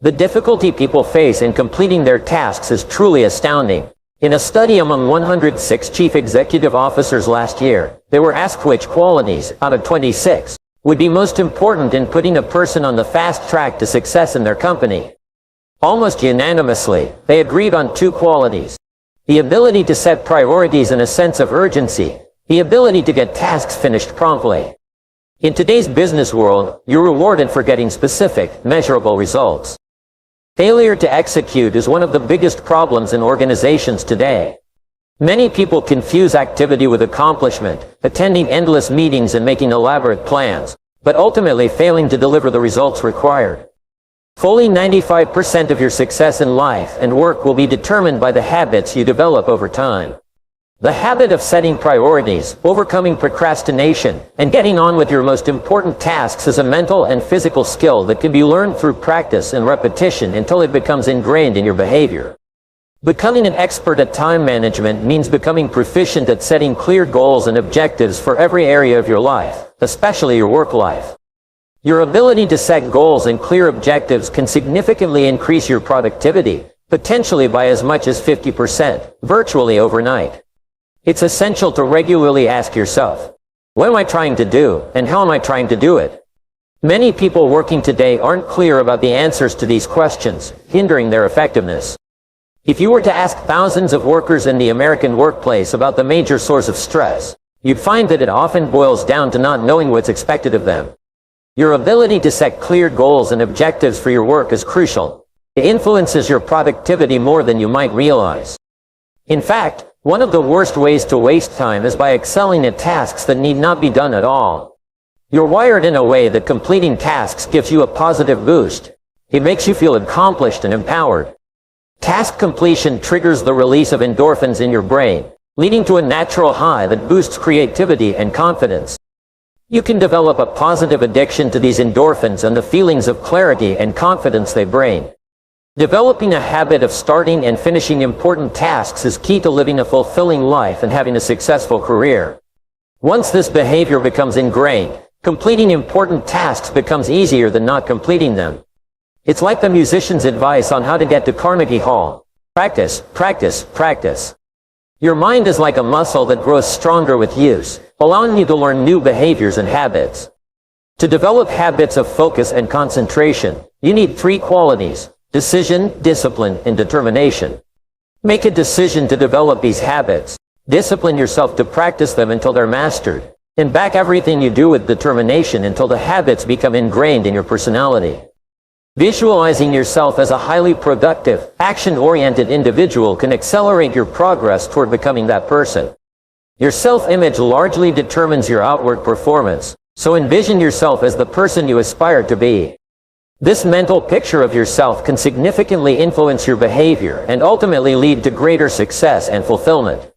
The difficulty people face in completing their tasks is truly astounding. In a study among 106 chief executive officers last year, they were asked which qualities, out of 26, would be most important in putting a person on the fast track to success in their company. Almost unanimously, they agreed on 2 qualities. The ability to set priorities and a sense of urgency. The ability to get tasks finished promptly. In today's business world, you're rewarded for getting specific, measurable results. Failure to execute is one of the biggest problems in organizations today. Many people confuse activity with accomplishment, attending endless meetings and making elaborate plans, but ultimately failing to deliver the results required. Fully 95% of your success in life and work will be determined by the habits you develop over time. The habit of setting priorities, overcoming procrastination, and getting on with your most important tasks is a mental and physical skill that can be learned through practice and repetition until it becomes ingrained in your behavior. Becoming an expert at time management means becoming proficient at setting clear goals and objectives for every area of your life, especially your work life. Your ability to set goals and clear objectives can significantly increase your productivity, potentially by as much as 50%, virtually overnight. It's essential to regularly ask yourself, what am I trying to do, and how am I trying to do it? Many people working today aren't clear about the answers to these questions, hindering their effectiveness. If you were to ask thousands of workers in the American workplace about the major source of stress, you'd find that it often boils down to not knowing what's expected of them. Your ability to set clear goals and objectives for your work is crucial. It influences your productivity more than you might realize. In fact, one of the worst ways to waste time is by excelling at tasks that need not be done at all. You're wired in a way that completing tasks gives you a positive boost. It makes you feel accomplished and empowered. Task completion triggers the release of endorphins in your brain, leading to a natural high that boosts creativity and confidence. You can develop a positive addiction to these endorphins and the feelings of clarity and confidence they bring. Developing a habit of starting and finishing important tasks is key to living a fulfilling life and having a successful career. Once this behavior becomes ingrained, completing important tasks becomes easier than not completing them. It's like the musician's advice on how to get to Carnegie Hall. Practice, practice, practice. Your mind is like a muscle that grows stronger with use, allowing you to learn new behaviors and habits. To develop habits of focus and concentration, you need 3 qualities: decision, discipline, and determination. Make a decision to develop these habits. Discipline yourself to practice them until they're mastered. And back everything you do with determination until the habits become ingrained in your personality. Visualizing yourself as a highly productive, action-oriented individual can accelerate your progress toward becoming that person. Your self-image largely determines your outward performance, so envision yourself as the person you aspire to be. This mental picture of yourself can significantly influence your behavior and ultimately lead to greater success and fulfillment.